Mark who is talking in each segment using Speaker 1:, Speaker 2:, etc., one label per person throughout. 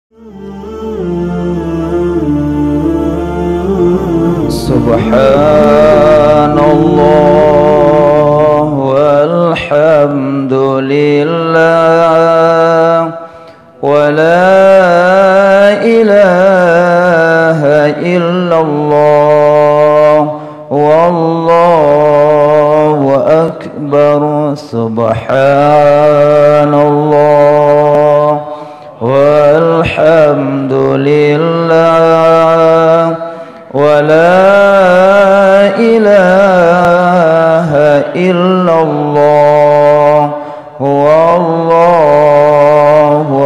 Speaker 1: Subhanallah walhamdulillah wa la ilaha illallah wallahu akbar. Subhanallah walhamdulillah wa la ilaha illallah wallahu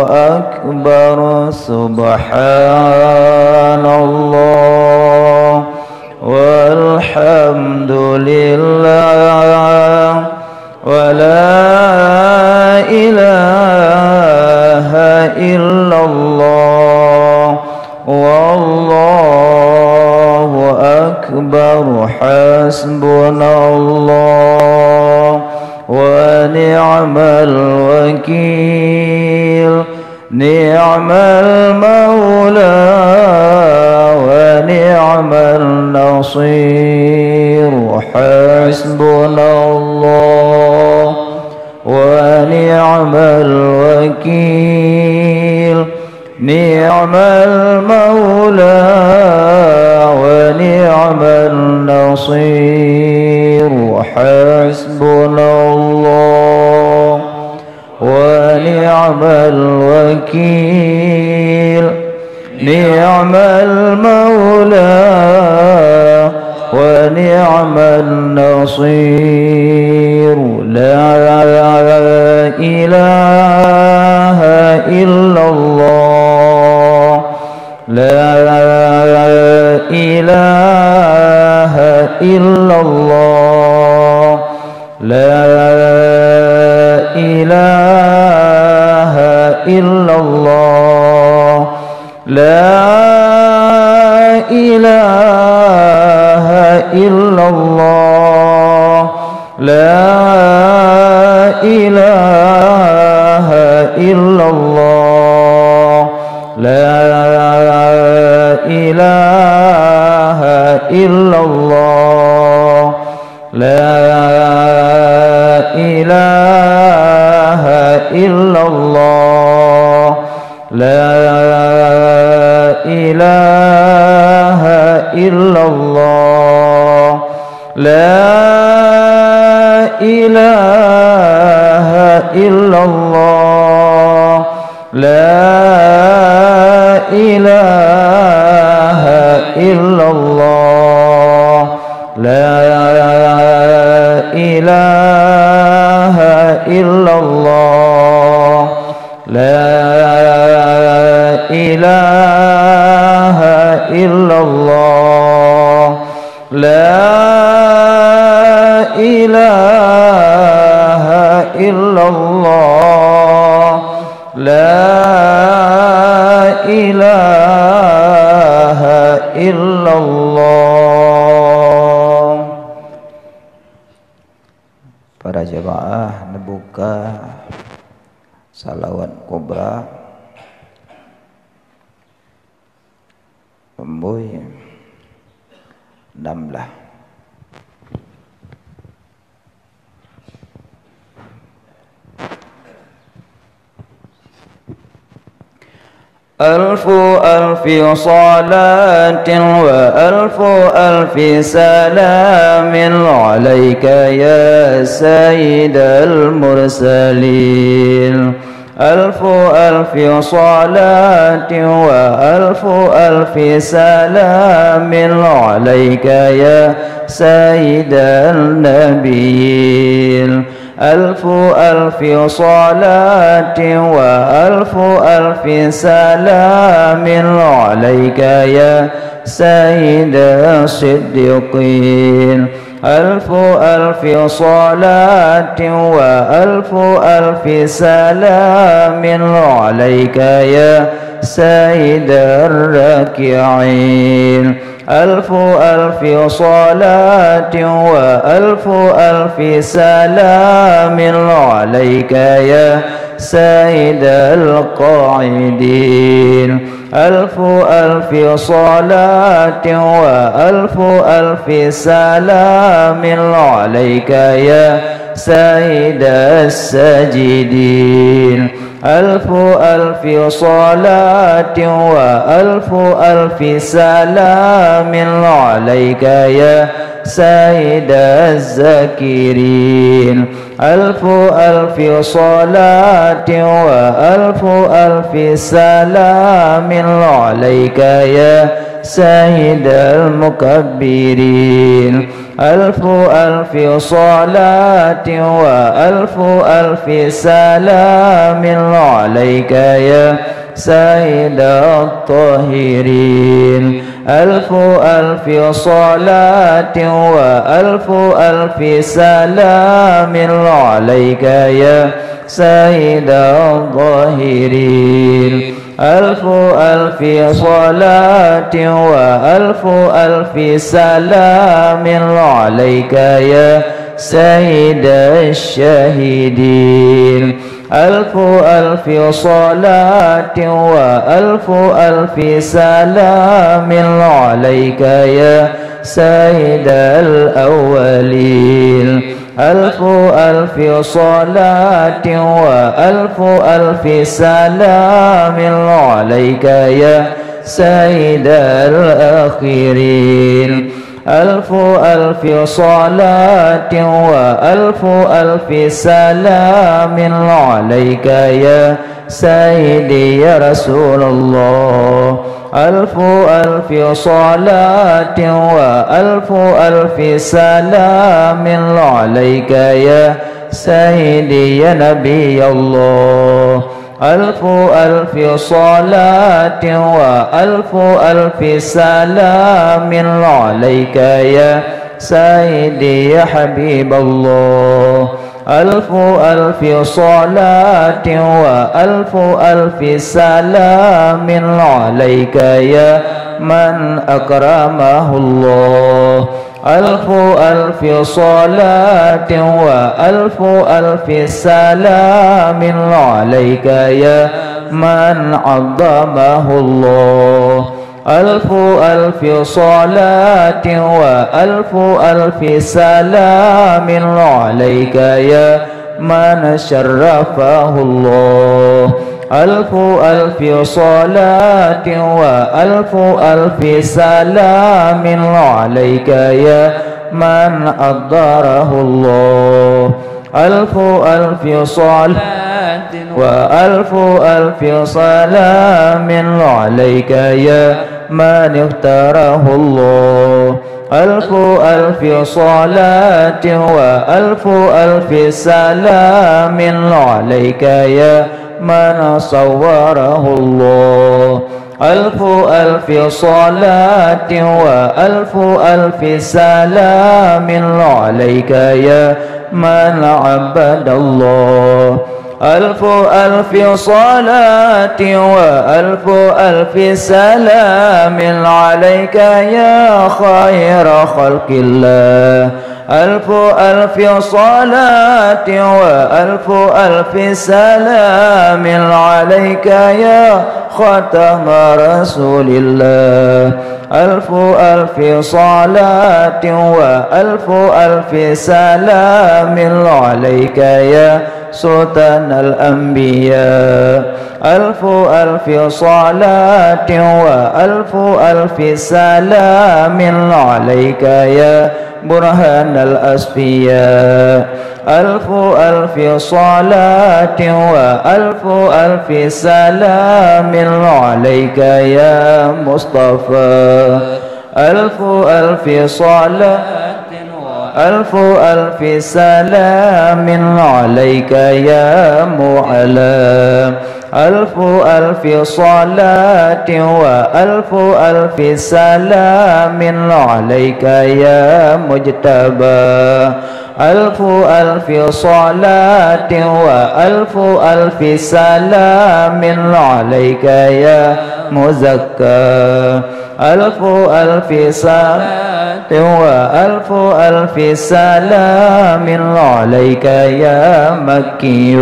Speaker 1: akbar. Subhanallah walhamdulillah wa la ilaha illallah wallahu akbar. Hasbunallah wa ni'mal wakil, ni'mal maula wa ni'mal nasir. Hasbunallah wa ni'mal wakil, ni'mal maula wa ni'mal nasir. Hasbunallah wa ni'mal wakil, ni'mal maula wa ni'mal nasir. La ilaha illallah, la ilaha illallah, la ilaha illallah, la ilaha illallah, la ilaha illallah, la ilaha illallah, la ilaha illallah, la ilaha illallah, la ilaha illallah, la ilaha illallah, la ilaha illallah, la ilaha illallah, la ilaha illallah, la ilaha illallah. Para jemaah membuka salawat kubra pembui 16. ألف ألف صلاة وألف ألف سلام عليك يا سيد المرسلين. ألف ألف صلاة وألف ألف سلام عليك يا سيد النبيين. ألف ألف صلاة وألف ألف سلام عليك يا سيد الصديقين. ألف ألف صلاة وألف ألف سلام عليك يا سيد الراكعين. ألف ألف صلاة وألف ألف سلام عليك يا سيد القاعدين. ألف ألف صلاة وألف ألف سلام عليك يا سيد الساجدين. ألف ألف صلاة وألف ألف سلام عليك يا سيد الذاكرين. ألف ألف صلاة وألف ألف سلام عليك يا سيد المكبرين. ألف ألف صلاة وألف ألف سلام عليك يا سيد الطاهرين. ألف ألف صلاة وألف ألف سلام عليك يا سيد الظاهرين. ألف ألف صلاة وألف ألف سلام عليك يا سيد الشاهدين. ألف ألف صلاة وألف ألف سلام عليك يا سيد الأولين. ألف ألف صلاة وألف ألف سلام عليك يا سيد الآخرين. ألف ألف صلاة وألف ألف سلام عليك يا سيدي يا رسول الله. ألف ألف صلاة وألف ألف سلام عليك يا سيدي يا نبي الله. ألف ألف صلاة وألف ألف سلام عليك يا سيدي يا حبيب الله. ألف ألف صلاة وألف ألف سلام عليك يا من أكرمه الله. ألف ألف صلاة وألف ألف سلام عليك يا من عظمه الله. ألف ألف صلاة وألف ألف سلام عليك يا من شرفه الله. ألف ألف صلاة وألف ألف سلام عليك يا من أقدره الله. ألف ألف صلاة وألف ألف سلام عليك يا من اختاره الله. ألف ألف صلاة وألف ألف سلام عليك يا من صوره الله. ألف ألف صلاة وألف ألف سلام عليك يا من عبد الله. ألف ألف صلاة وألف ألف سلام عليك يا خير خلق الله. ألف ألف صلاة وألف ألف سلام عليك يا ختم رسول الله. ألف ألف صلاة وألف ألف سلام عليك يا سلطان الأنبياء. ألف ألف صلاة وألف ألف سلام عليك يا برهان الأصفياء. ألف ألف صلاة وألف ألف سلام عليك يا مصطفى. ألف ألف صلاة ألف ألف سلام عليك يا معلى. ألف ألف صلاة وألف ألف سلام عليك يا مجتبى. ألف ألف صلاة وألف ألف سلام عليك يا مزكى. ألف ألف صلاة وألف ألف سلام عليك يا مكي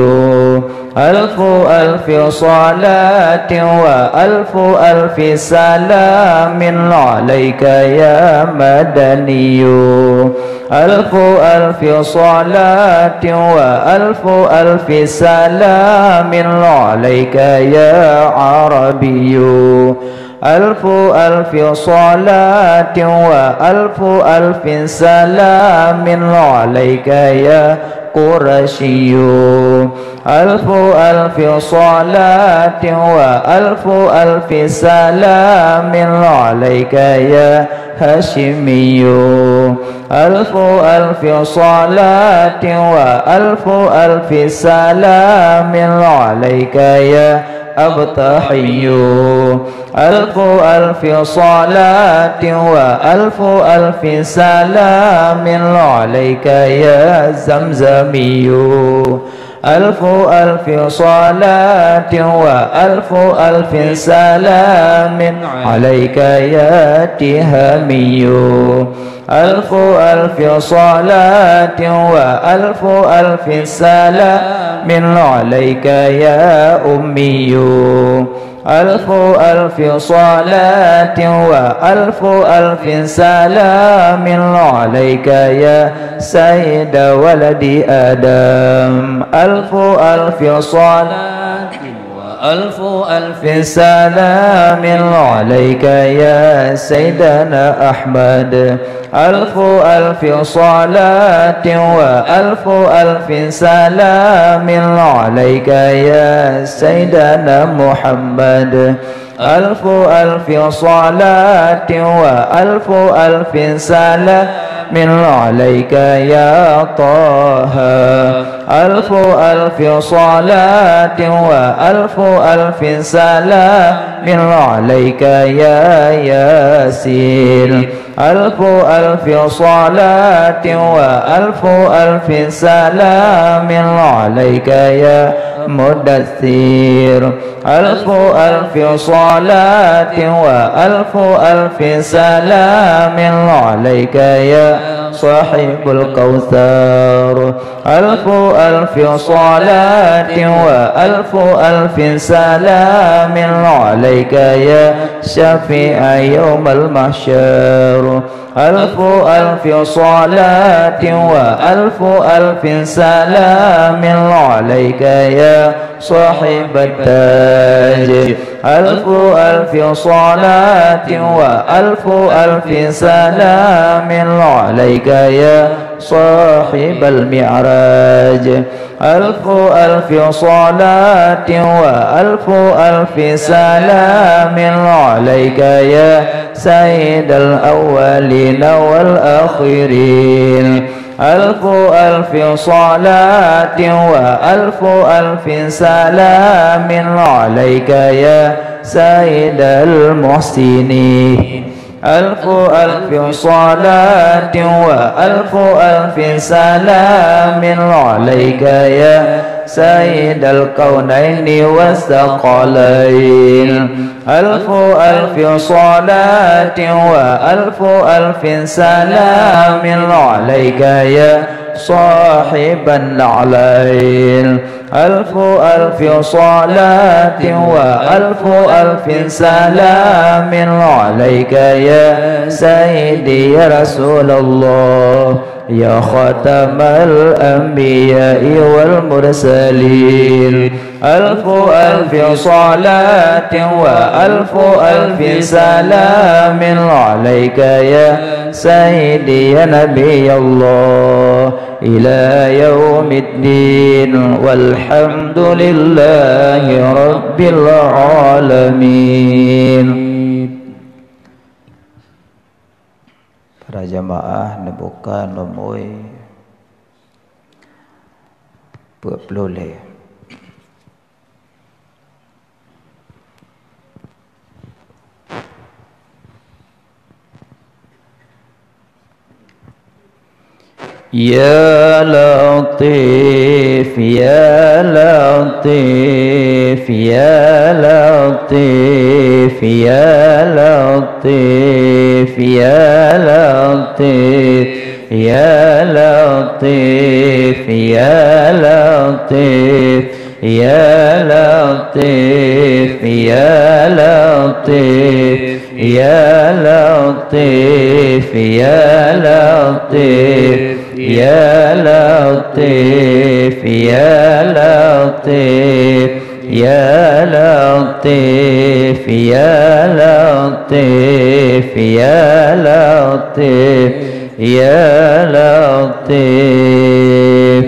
Speaker 1: ألف ألف صلاة وألف ألف سلام عليك يا مدني ألف ألف صلاة وألف ألف سلام عليك يا عربي ألف ألف صلاة وألف ألف سلام عليك يا قرشي ألف ألف صلاة وألف ألف سلام عليك يا هاشمي ألف ألف صلاة وألف ألف سلام عليك يا أبطحي ألف ألف صلاة وألف ألف سلام عليك يا زمزمي ألف ألف صلاة وألف ألف سلام عليك يا تهامي ألف ألف صلاة وألف ألف سلام عليك يا أمي ألف ألف صلاة وألف ألف سلام عليك يا سيد ولد آدم ألف ألف صلاة وألف ألف سلام عليك يا سيدنا أحمد ألف ألف صلاة وألف ألف سلام عليك يا سيدنا محمد ألف ألف صلاة وألف ألف سلام عليك يا طه ألف ألف صلاة وألف ألف سلام عليك يا ياسين ألف ألف صلاة وألف ألف سلام عليك يا مدثر ألف ألف صلاة وألف ألف سلام عليك يا صاحب الكوثر ألف ألف صلاة وألف ألف سلام عليك يا شفيع يوم المحشر ألف ألف صلاة وألف ألف سلام عليك يا صاحب التاج ألف ألف صلاة وألف ألف سلام عليك يا صاحب المعراج ألف ألف صلاة وألف ألف سلام عليك يا سيد الأولين والآخرين ألف ألف صلاة وألف ألف سلام عليك يا سيد المحسنين ألف ألف صلاة وألف ألف سلام عليك يا سيد الكونين والثقلين ألف ألف صلاة وألف ألف سلام عليك يا صاحب النعلين ألف ألف صلاة وألف ألف سلام عليك يا سيدي يا رسول الله يا خاتم الأنبياء والمرسلين ألف ألف صلاة وألف ألف سلام عليك يا سيدي يا نبي الله إلى يوم الدين والحمد لله رب العالمين. Para jamaah nebukan lemui peloleh يا لطيف يا لطيف يا لطيف يا لطيف يا لطيف يا لطيف يا لطيف يا لطيف يا لطيف يا لطيف يا لطيف يا لطيف يا لطيف يا لطيف يا لطيف يا لطيف يا لطيف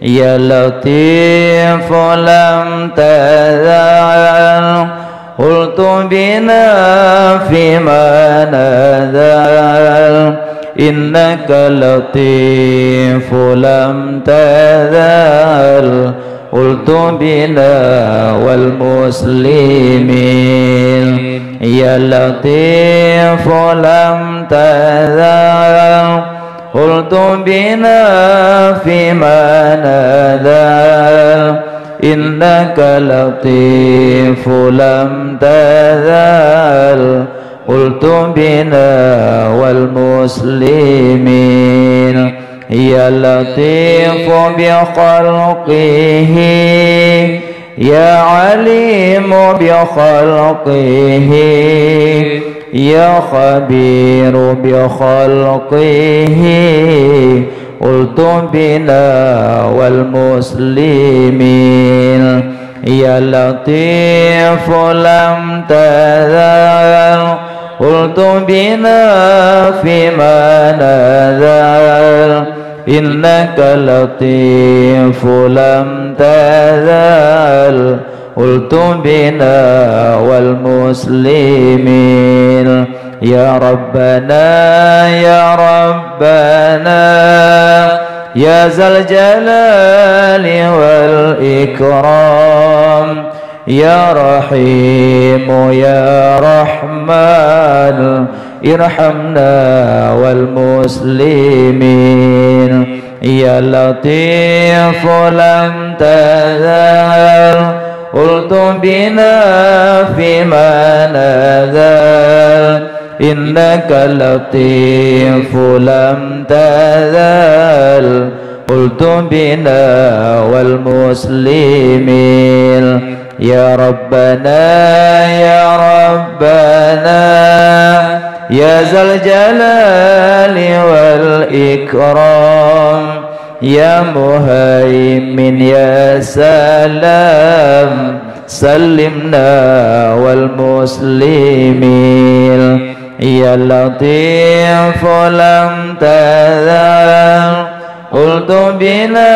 Speaker 1: يا لطيف لم تزل قلت بنا فيما نزل إنك لطيف لم تزل قلت بنا والمسلمين يا لطيف لم تزل قلت بنا فيما نزل إنك لطيف لم تزل قلت بنا والمسلمين يا لطيف بخلقه يا عليم بخلقه يا خبير بخلقه قلت بنا والمسلمين يا لطيف لم تزل قلت بنا فيما نزل إنك لطيف لم تزل قلت بنا والمسلمين يا ربنا يا ربنا يا ذا الجلال والإكرام يا رحيم يا رحمن ارحمنا والمسلمين يا لطيف لم تزل قلت بنا فيما نزل إنك لطيف لم تزل قلت بنا والمسلمين يا ربنا يا ربنا يا ذا الجلال والإكرام يا مهيمن يا سلام سلمنا والمسلمين يا لطيف لم تزل قلت بنا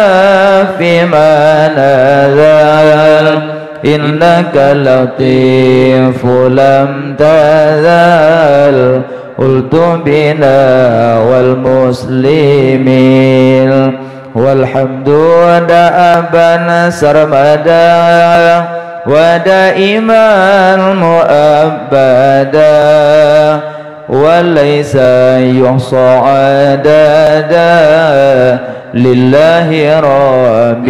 Speaker 1: فيما نزل إنك لطيف لم تزل قلت بنا والمسلمين والحمد دأبا سرمدا ودائما مؤبدا وليس يحصى عددا لله رب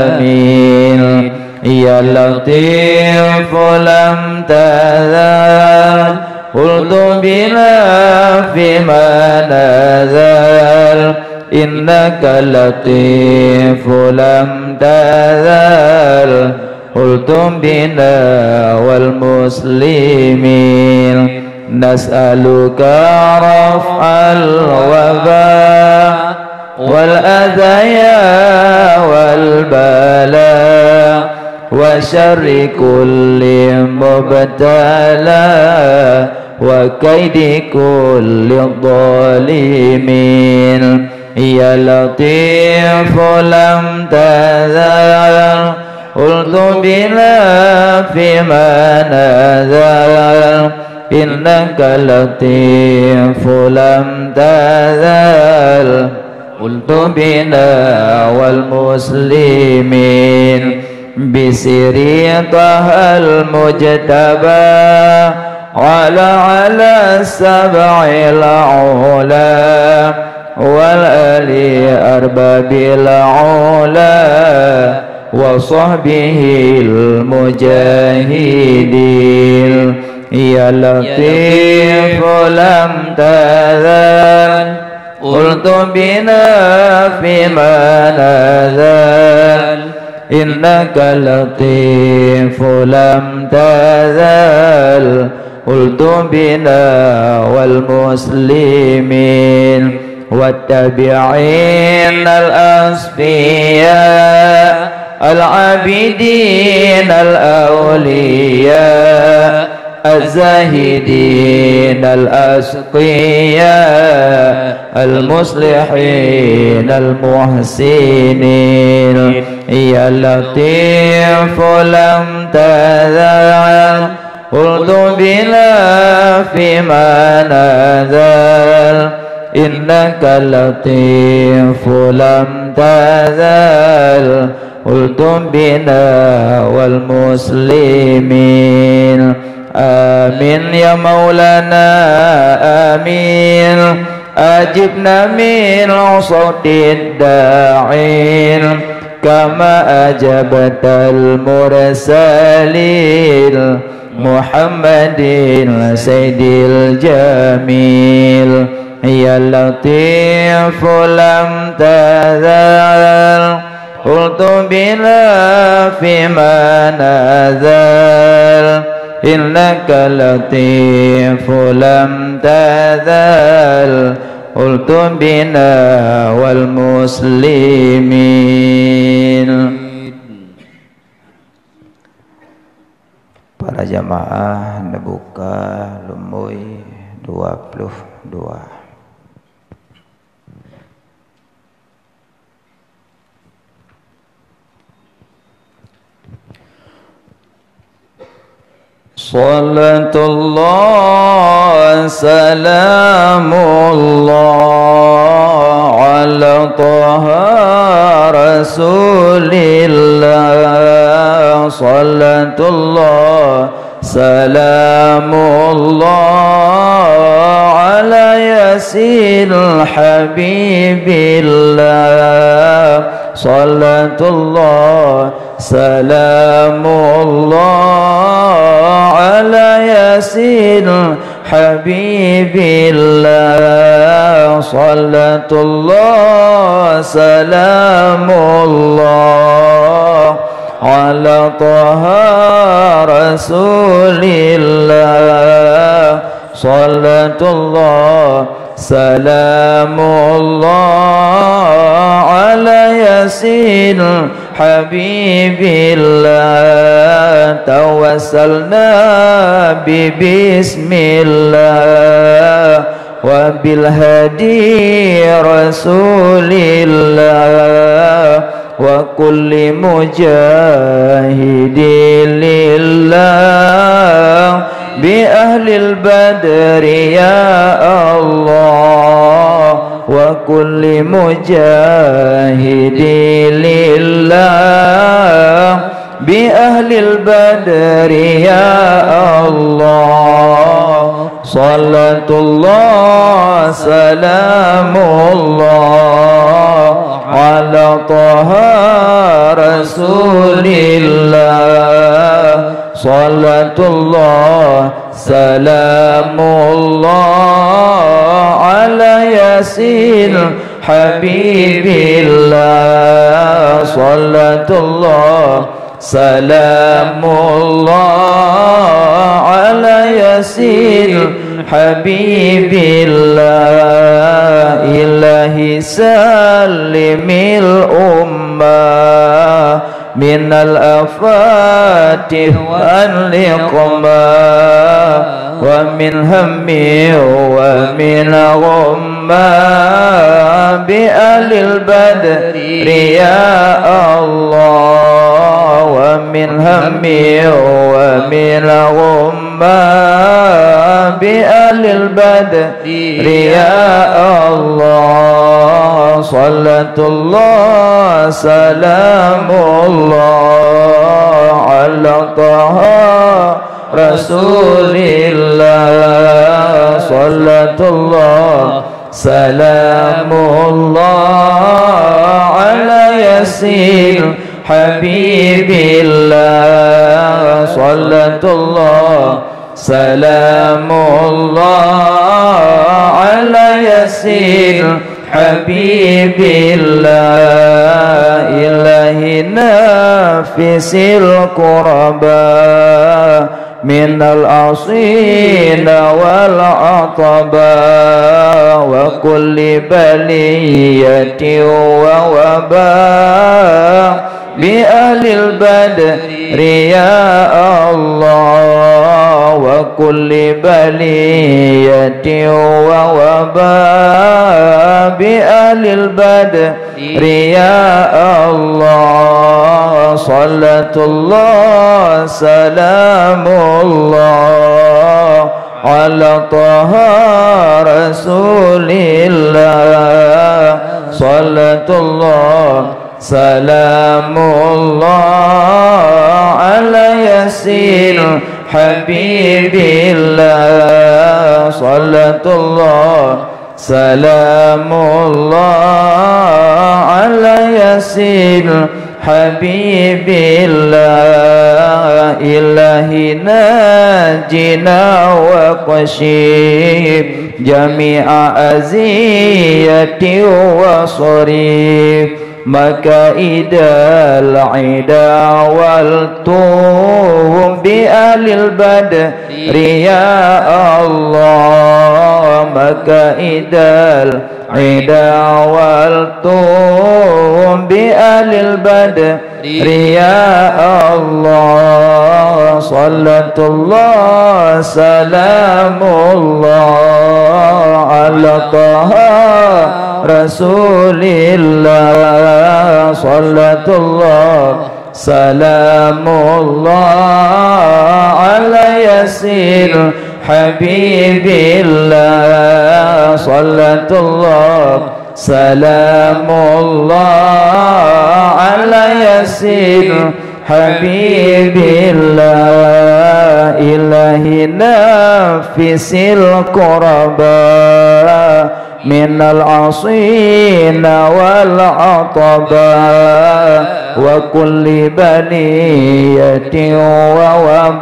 Speaker 1: العالمين يا لطيف لم تزل قلت بنا فيما نزل إنك لطيف لم تزل قلت بنا والمسلمين نسألك رفع الوباء والأذى والبلاء وشر كل مبتلى وكيد كل الظالمين يا لطيف لم تزل قلت بنا فيما نزل إنك لطيف لم تزل قلت بنا والمسلمين بسر طه المجتبى على السبع العلا والآل أرباب العلا وصحبه المجاهدين يا لطيف لم تزل قلت بنا فيما نزل إنك لطيف لم تزل قلت بنا والمسلمين والتابعين الأصفياء العابدين الأولياء الزاهدين الأسقياء المصلحين المحسنين يا لطيف لم تزل قلت بنا فيما نزل إنك لطيف لم تزل قلت بنا والمسلمين آمين يا مولانا آمين أجبنا من صوت الداعين كما أجبت المرسلين محمد سيد الجميل يا لطيف لم تزل قلت بنا فيما نزل إنك لطيف لم تزل قلت بنا والمسلمين. Para jamaah dibuka lumui 22. Salatullah salamullah ala taha rasulillah. Salatullah salamullah ala yasin habibillah. Salatullah salamullah ala yasin habibillah. Salatullah salamullah ala taha rasulillah. Salatullah salamullah ala yasin habibillah. Tawassalna bismillah wa bil hadi rasulillah wa kulli mujahidin lillah bi ahlil badri ya Allah wa kulli mujahidin lillah bi ahlil badri ya Allah. Salatullah salamullah ala taha rasulillah. Salatullah salamullah ala yasin habibillah. Salatullah salamullah ala yasin habibillah. Ilahi salimil ummah minal afati wal liqmah wa min hammi wa min ghammah bi alil badri ya Allah wa min hammi wa min ghammah bi alil badri ya Allah. Salatullah salamullah ala taha rasulillah. Salatullah سلام الله على ياسين حبيب الله صلاة الله سلام الله على ياسين حبيب الله إلهي نافس الكرباء من العصين والعطباء وكل بلية ووباء بأهل البدر يا الله وكل بلية ووباء بأهل البدر يا الله صلاة الله سلام الله على طه رسول الله صلاة الله سلام الله على ياسين حبيب الله صلاة الله سلام الله على ياسين حبيب الله إلهي ناجنا وقشيب جميع أذية وصريف مكائد العدا والطوم بأهل البدر يا الله مكائد العدا والطوم بأهل البدر يا الله صلاة الله سلام الله على طه رسول الله صلاة الله سلام الله على ياسين حبيب الله صلاة الله سلام الله على ياسين حبيب الله إلهي نافس الكرباء من العصين والعطباء وكل بلية ووباء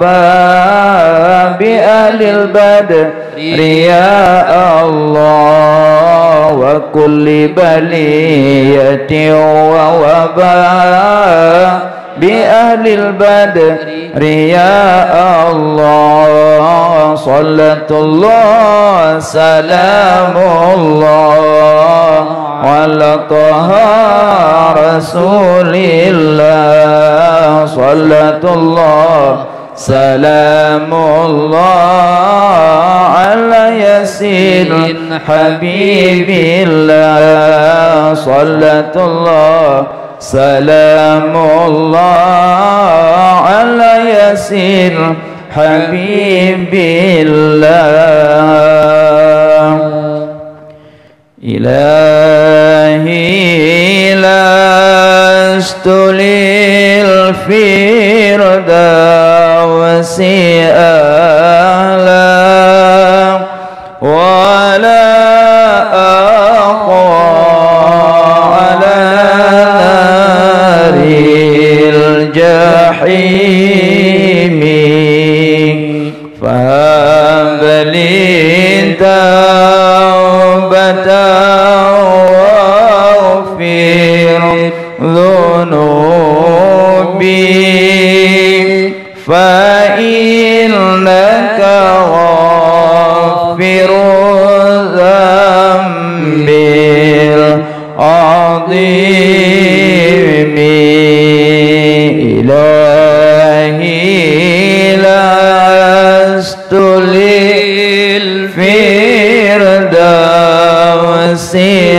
Speaker 1: بأهل البدر يا الله وكل بلية ووباء بأهل البدر يا الله صلاة الله سلام الله على طه رسول الله صلاة الله سلام الله على ياسين حبيب الله صلاة الله سلام الله على ياسين حبيب الله إلهي لست للفردوس أعلى ولا أقوى على نار الجحيم فهب لي توبة واغفر ذنوبي فإنك غافر الذنب العظيم إلهي لست للفردوس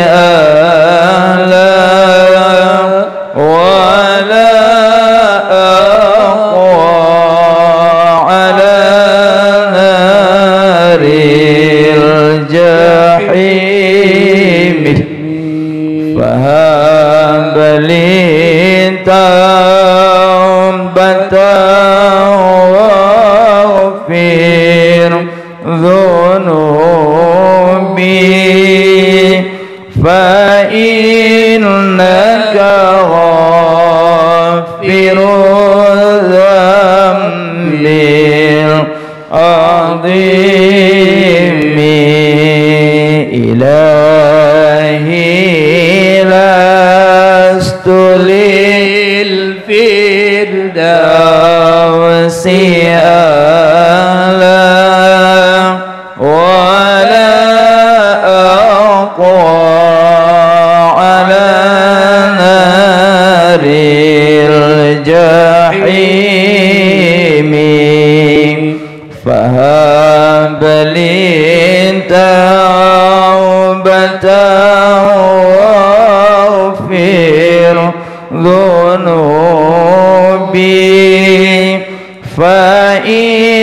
Speaker 1: أعلى ولا أقوى على نار الجحيم فهب لي توبة واغفر ذنوبي العظيم إلهي لست للفردوس أعلى ولا أقوى على نار الجحيم فهب لي توبة واغفر ذنوبي فإنك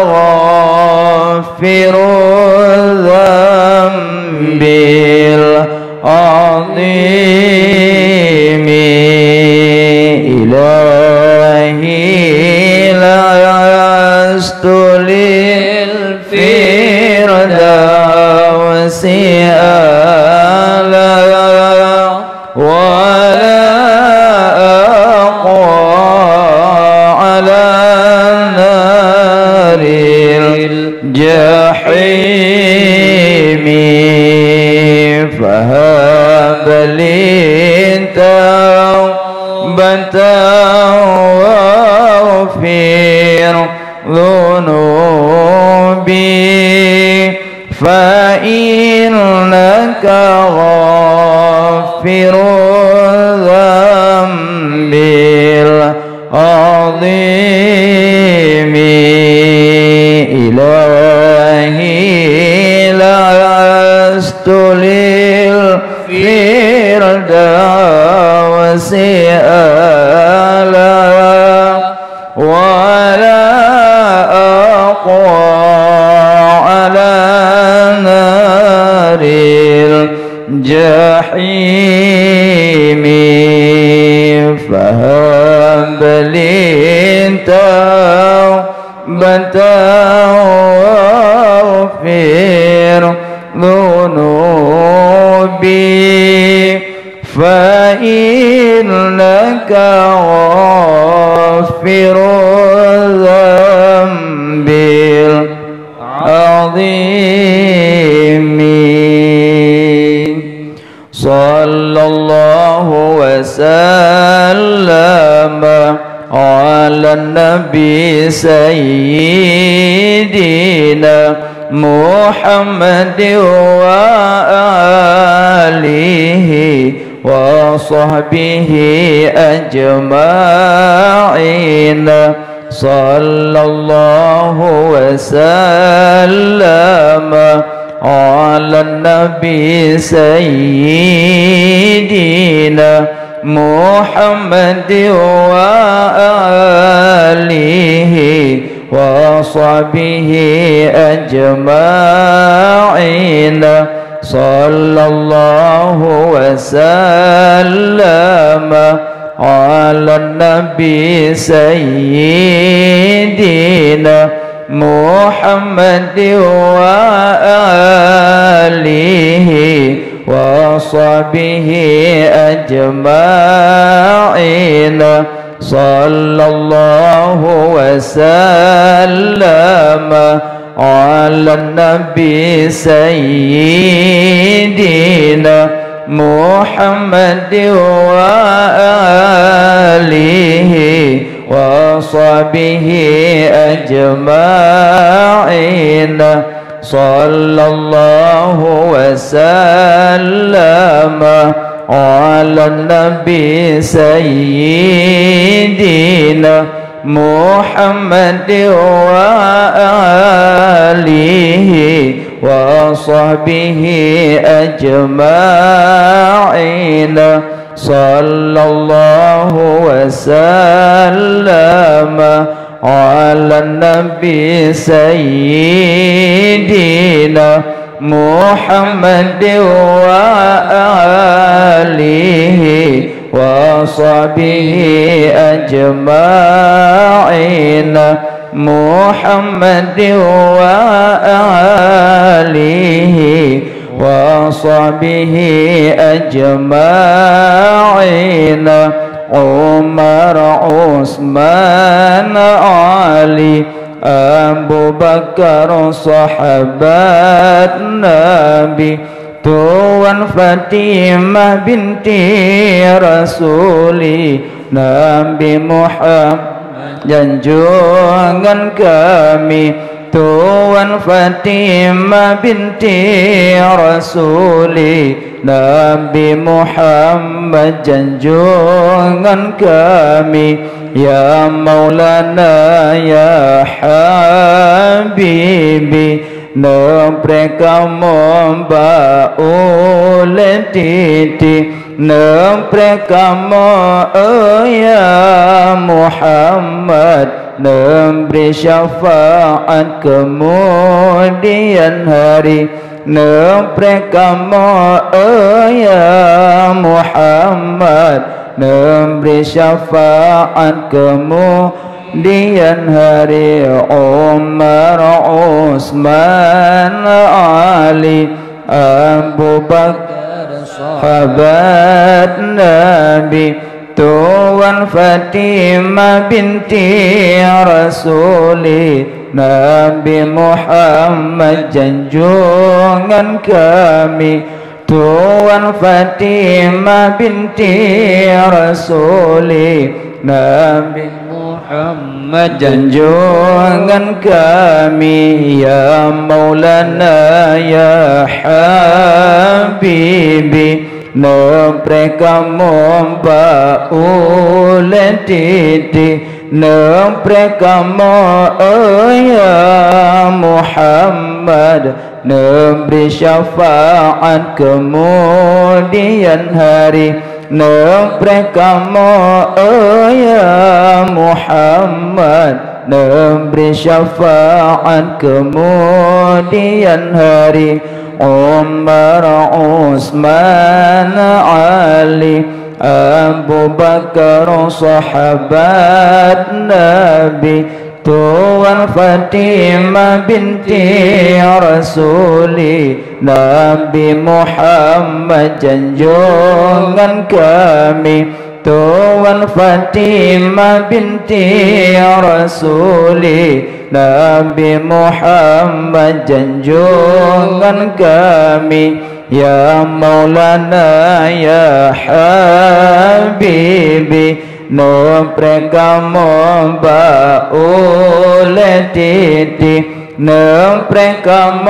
Speaker 1: غافر الذنب العظيم إلهي لست للفردوس أعلى ولا أقوى على نار الجحيم فهب لي توبة واغفر ذنوبي فإنك غافر الذنب العظيم إلهي لست للفردوس أعلى ولا أقوى على نار الجحيم فهب لي توبة واغفر ذنوبي فإنك غافر الذنب العظيم صلى الله وسلم على النبي سيدنا محمد وآله وصحبه أجمعين صلى الله وسلم على النبي سيدنا محمد وآله وصحبه أجمعين صلى الله وسلم على النبي سيدنا محمد وآله وصحبه أجمعين صلى الله وسلم على النبي سيدنا محمد وآله وصحبه أجمعين صلى الله وسلم على النبي سيدنا محمد وآله وصحبه أجمعين صلى الله وسلم على النبي سيدنا محمد وآله وصحبه أجمعين محمد وآله وصحبه أجمعين عمر عثمان علي Abu Bakar sahabat Nabi, Tuan Fatimah binti Rasuli, Nabi Muhammad junjungan kami. Tuan Fatimah binti Rasuli, Nabi Muhammad junjungan kami. Ya Maulana ya Habibi, mereka memba oleh titi, mereka ya Muhammad, memberi syafaat kemudian hari. Mereka ya Muhammad, memberi syafaat kemudian hari. Umar, Utsman, Ali, Abu Bakar sahabat Nabi, Tuan Fatimah binti Rasuli, Nabi Muhammad junjungan kami. Tuan Fatimah binti Rasuli, Nabi Muhammad junjungan kami. Ya Maulana ya Habibi, mereka memba oleh titi, mereka ya Muhammad, memberi syafaat kemudian hari. Mereka ya Muhammad, memberi syafaat kemudian hari. Umar, Utsman, Ali, Abu Bakar sahabat Nabi, Tuan Fatimah binti Rasuli, Nabi Muhammad junjungan kami. Tuan Fatimah binti Rasuli, Nabi Muhammad junjungan kami. Ya Maulana ya Habibi, mereka memba oleh titi, mereka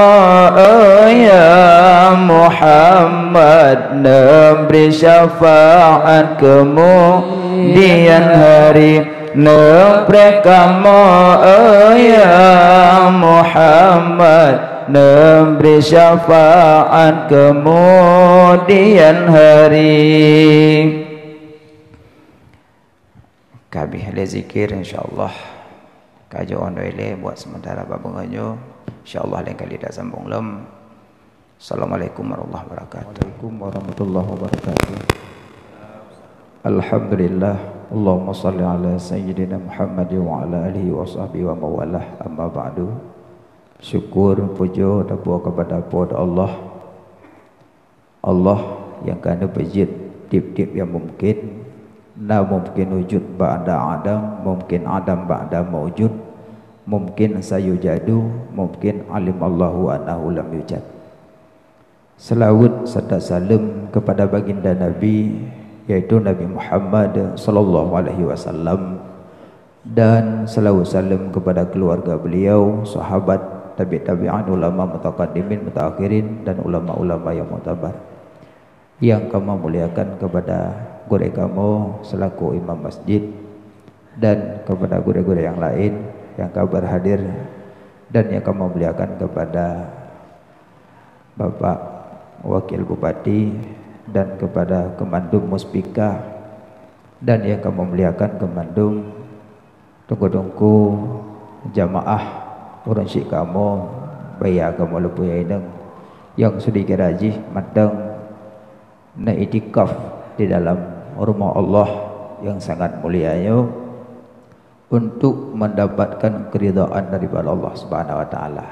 Speaker 1: ya Muhammad, memberi syafaat kemudian hari. Mereka ya Muhammad, memberi syafaat kemudian hari. Kami ada zikir insyaAllah. Kaji on wele buat sementara babunganyo. InsyaAllah lain kali dah sambung lem. Assalamualaikum warahmatullahi wabarakatuh.
Speaker 2: Waalaikumsalam warahmatullahi wabarakatuh. Alhamdulillah. Allahumma salli ala Sayyidina Muhammad wa ala alihi wa sahbihi wa mawalah. Amma ba'du. Syukur, puja dan puja kepada Allah. Allah yang kerana berjid tip-tip yang mungkin. La mungkin wujud ba'da adam, mungkin adam ba'da mawjud, mungkin sayujadu, mungkin alim Allahu annahu lam yujad. Selawat serta salam kepada baginda Nabi, yaitu Nabi Muhammad sallallahu alaihi wasallam, dan selawat salam kepada keluarga beliau, sahabat, tabi'in, ulama mutaqaddimin, mutaakhirin, dan ulama-ulama yang mu'tabar. Yang kami muliakan kepada guru kamu selaku imam masjid, dan kepada guru-guru yang lain yang kabar hadir, dan yang kami muliakan kepada Bapak Wakil Bupati, dan kepada Kemandum Muspika, dan yang kami muliakan Kemandum tunggu-tunggu jamaah orang syik kamu bayar kamu lepuh yang sudah kiraji matang na itikaf di dalam rumah Allah yang sangat mulianya untuk mendapatkan keridhaan daripada Allah Subhanahu wa taala.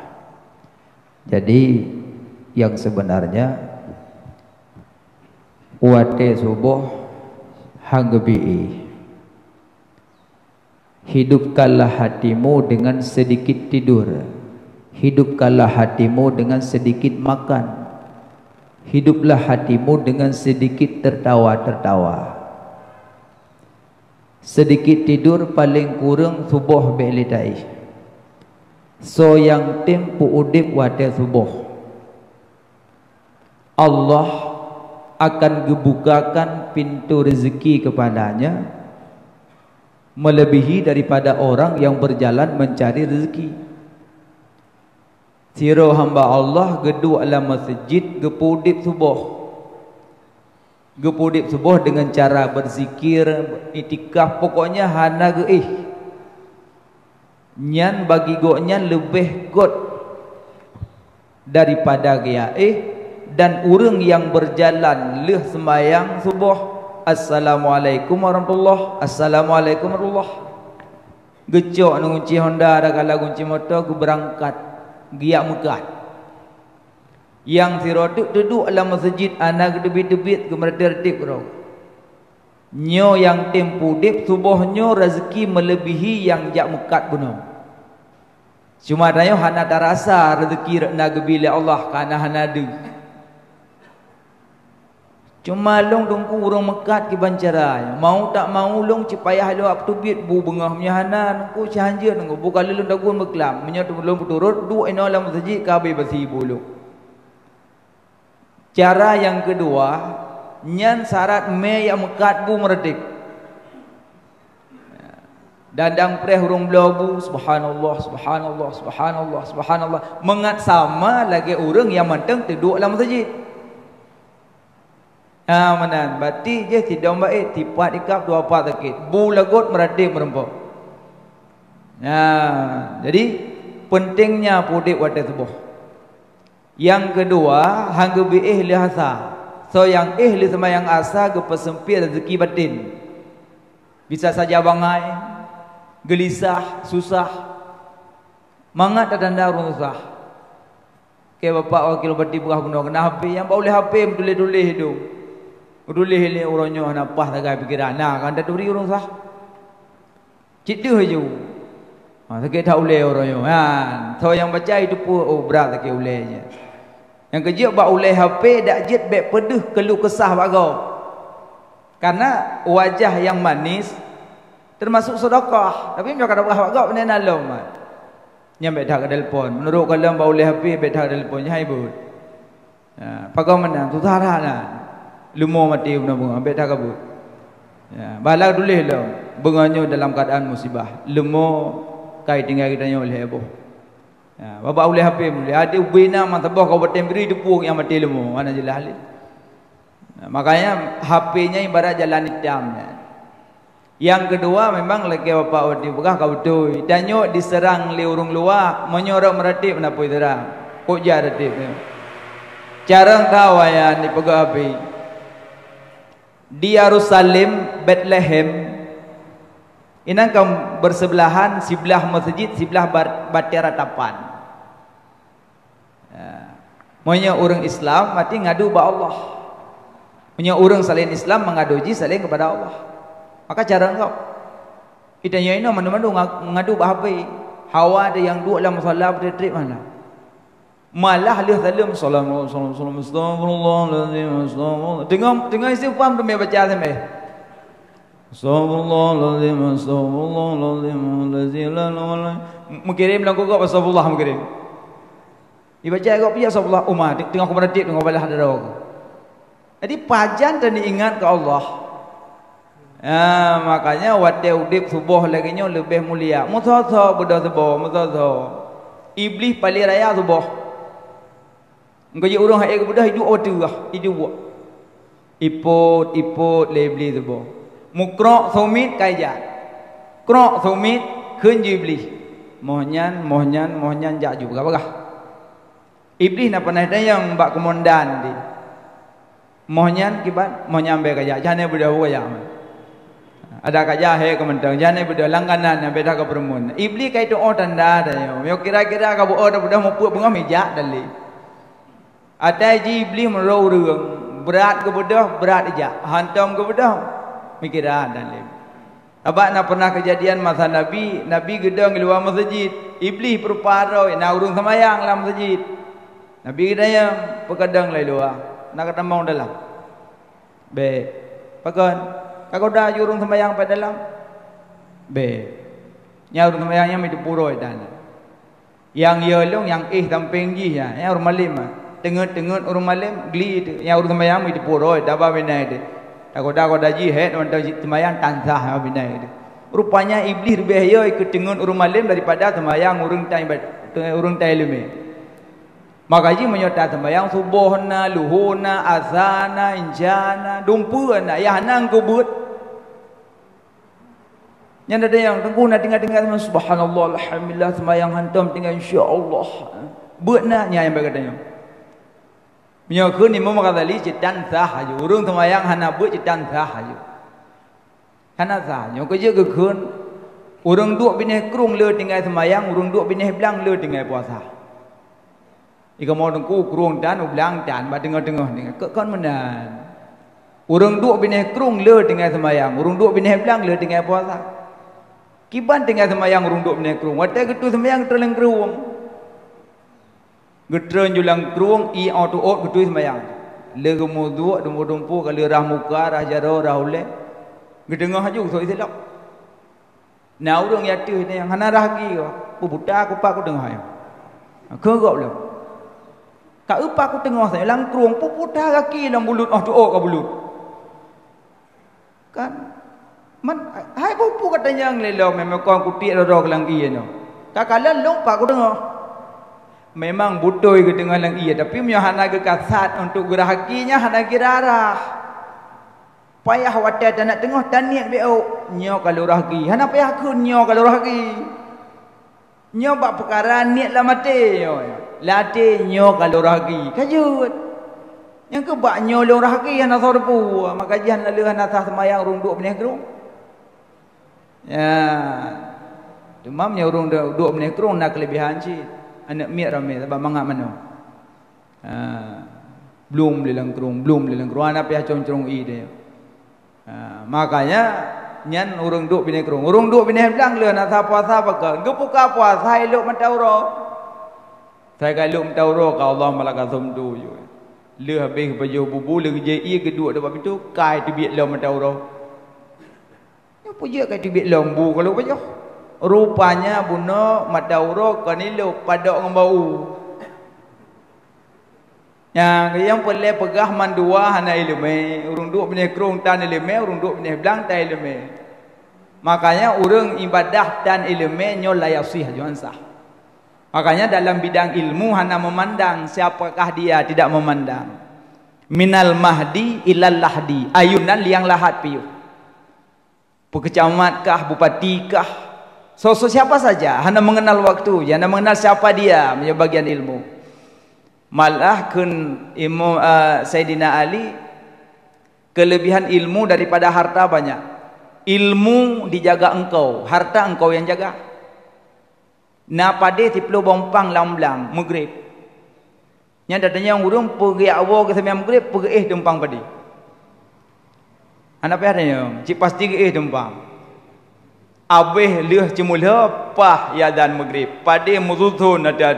Speaker 2: Jadi yang sebenarnya wate subuh hanggebi Hidupkanlah hatimu dengan sedikit tidur. Hidupkanlah hatimu dengan sedikit makan. Hiduplah hatimu dengan sedikit tertawa-tertawa. Sedikit tidur paling kurang subuh be'litai. So yang tempu udip wate subuh, Allah akan gebukakan pintu rezeki kepadanya melebihi daripada orang yang berjalan mencari rezeki. Siro hamba Allah gedu alam masjid gepudip subuh. Gepudip subuh dengan cara berzikir, itikaf, pokoknya hana ge nyan bagi go nyan lebih god daripada gaya dan urang yang berjalan leh sembahyang subuh. Assalamualaikum warahmatullahi. Assalamualaikum warahmatullahi. Gecok nu kunci Honda ada kala kunci motor ku berangkat giak Mekah. Yang siroduk duduk dalam masjid anak debit-debit ke merdertip bro. Nyo yang tempu dip subuhnyo rezeki melebihi yang jak Mekah bunuh. Cuma dayo hana terasa rezeki nak gebila Allah kana hana ada. Cuma long dongku urang mekat ki bancara. Mau tak mau long cipayah lo up to bit bu bengah menyahana nungku cahanja nungku bu kali long dagun beklam menyatu belum turut du eno lam masjid kabe basi bulu. Cara yang kedua, nyan syarat me yang mekat bu meredik. Dandang preh urang blobu subhanallah subhanallah subhanallah subhanallah mengat sama lagi urang yang manteng duduk dalam masjid. Manan bati je tidak baik tipat ikap dua pat sakit bu lagot meradip merempok. Jadi pentingnya pudip wate subuh. Yang kedua hangge bi ihli asa. So yang ihli sembahyang asa ge pesempit rezeki batin. Bisa saja bangai, gelisah, susah. Mangat tanda urang susah. Ke bapak wakil bati buah guna kena HP yang boleh HP tulis-tulis hidup. Udulih ni orangnya napah tagai pikiran. Nah, kan dah duri orang sah. Citu je. Sakit tak uleh orangnya. So yang baca itu pun berat sakit ulehnya. Yang kejap bak uleh HP dak jet bek pedih keluh kesah bak kau. Karena wajah yang manis termasuk sedekah. Tapi mereka dak bak kau benda nalom. Yang bek dak telefon. Menurut kalau bak uleh HP bek dak telefon hai bud. Pakau mana tu tarana. Lumo mati bunga ambek dah kabut. Balang tulis lah bunganya dalam keadaan musibah. Lumo kai tinggal kita nyo oleh aboh. Bapa oleh HP boleh ada ubina mantabah kau bertembri depung yang mati lumo mana jelas ali. Makanya HP-nya ibarat jalan hitam. Yang kedua memang lagi bapa wadi begah kau betul. Dan nyo diserang le urang luar menyorok meratip napa terang. Kok jar ratip. Cara tahu ya ni pegah api. Di Yerusalem, Bethlehem, inang kau bersebelahan sebelah masjid, sebelah batu ratapan. Monya orang Islam mati ngadu ba Allah. Monya orang selain Islam mengaduji selain kepada Allah. Maka cara engkau, itanya ini mandu-mandu ngadu ba HP. Hawa ada yang dua dalam musalla bertrip mana? Malah lihat salam sallallahu astagfirullahalazim astagfirullah. Dengar istighfar tu me baca sampai astagfirullahalazim astagfirullahalazim mengirim lagu kau astagfirullah mengirim. Dibaca kau piye astagfirullah tengok aku meradip tengok balah darah. Jadi pajan dan diingat ke Allah. Makanya wate udip subuh lagi nya lebih mulia. Mutha budak subuh mutha. Iblis paling raya subuh. Engkau je orang hai kebudah hidup waktu lah. Hidup. Ipot lebli tu boh. Mukrok sumit kaijat. Krok sumit keun iblis. Mohnyan jak juga bagah. Iblis nak pernah ada yang bak komandan di. Mohnyan kibat mohnyan be kaijat. Jane budak kaijat. Ada kaijat he kementang. Jane budak langganan yang beda ke permun. Iblis kai tu tanda dah yo. Kira-kira ka budak mau puak bengah meja dali. Ada iblis merau berat ke bedah berat aja hantam ke bedah mikiran dalam
Speaker 3: Abang nak pernah kejadian masa Nabi gedang di luar masjid. Iblis berparau nak urung semayang dalam masjid. Nabi gedang perkadang lai luar. Nak ketambang dalam. Baik. Pakan. Kau dah urung semayang pada dalam. Baik. Yang urung semayangnya itu puroi dan. Yang yelong yang tamping ji ya. Yang urung malim. Tengah urung malim geli itu. Yang urung semayang itu puroi. Dabah bina itu. Kau dah ji head untuk semayang tansah bina itu. Rupanya iblis lebih ya ikut tengah urung malim daripada semayang urung tai lume. Maka ji menyota semayang subuhna, luhuna, azana, injana, dumpuana, ya nang kubut. Yang ada yang tengku nak tinggal subhanallah, alhamdulillah semayang hantam tinggal insya-Allah. Beutna nya yang berkatanya. Menyokun ni memang kali citan sah aja. Urung semayang hana beut citan sah aja. Hana sah. Nyok kerja gekun. Urung duk bineh krung le tinggal semayang, urung duk bineh belang le tinggal puasa. Ika mau tengku krung dan belang dan ba tengah-tengah ni. Kon menan. Urung duk bineh krung le tinggal semayang, urung duk bineh belang le tinggal puasa. Kiban tinggal semayang urung duk bineh krung. Watai getu semayang terleng krung. Getren julang krung i auto ot getu semayang. Le gemudu dumpu kali rah muka rah jaro rah ule. Gedengah haju so iselak. Na urang yatu ni yang hana rahgi ko. Buta aku pak ku tengah ya. Kegok lu. Ka upa ku tengah saya lang krung puputa kaki dalam bulut auto ot ka bulut. Kan man hai pupu katanya ngelelo memang kau kutik ro kelang iya no. Kakalan lompa ku tengah. Memang butoi ke tengah lang iya tapi punya hana ke kasat untuk gerahakinya hana girarah. Payah watai nak tengah taniat beo nyo kalau rahki. Hana payah ku nyo kalau rahki. Nyo bak perkara niat lah mati yo. Latih nyo kalau rahki. Kajut. Yang ke bak nyo long rahki hana sorpu. Maka jihan lalu hana sah semayang urung duk benih kerung. Ya. Demamnya urung duk benih kerung nak kelebihan cik. Anak miak ramai sebab mangap mana. Belum lelang kerung, anak pihak concong i dia. Makanya nyan urang duk bini kerung. Urang duk bini belang le nak puasa pakai. Gepuka puasa elok mentauro. Saya kalau mentauro ka Allah malaka somdu yo. Le habis baju bubu le je i kedua dekat pintu kai tibik le mentauro. Ya puja kai tibik lembu kalau baju. Rupanya buno madauro kanilo padok ngembau. Yang boleh pegah mandua hana ilmu, urung duk benih kerung tan ilmu, urung duk benih belang tan ilmu. Makanya urang ibadah dan ilmu nyo layasih jangan sah. Makanya dalam bidang ilmu hana memandang siapakah dia, tidak memandang. Minal mahdi ilal lahdi, ayunan liang lahat piu. Pekecamatkah, bupatikah, sosok siapa saja, hanya mengenal waktu, hanya mengenal siapa dia, punya bagian ilmu. Malah Imam Sayyidina Ali kelebihan ilmu daripada harta banyak. Ilmu dijaga engkau, harta engkau yang jaga. Na pade tiplo bompang lamblang maghrib. Nya datanya yang urung pergi awal ke sembilan maghrib pergi dempang padi. Anak apa adanya? Cik pasti ke dempang. Abih leh cemulha pah yadan maghrib. Pade muzutun ada.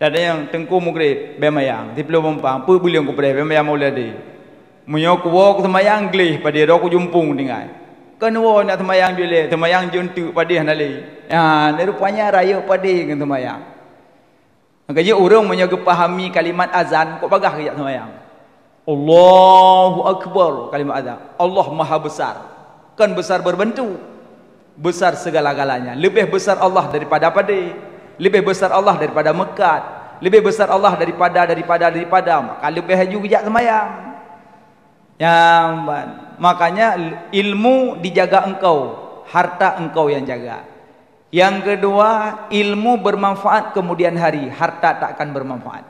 Speaker 3: Ada yang tengku maghrib bemayang tiplo bompang pu buliang ku pre bemayang mauladi. Munyo ku wok semayang glih pade ro ku jumpung dengan. Kenwo nak semayang jule, semayang juntu pade hanali. Ya, ni rupanya raya pade dengan semayang. Makanya urang munyo pahami kalimat azan kok bagah ke semayang. Allahu akbar kalimat azan. Allah Maha besar. Kan besar berbentuk. Besar segala-galanya. Lebih besar Allah daripada pade. Lebih besar Allah daripada Mekah. Lebih besar Allah daripada maka lebih juga semayang. Yang makanya ilmu dijaga engkau, harta engkau yang jaga. Yang kedua, ilmu bermanfaat kemudian hari, harta tak akan bermanfaat.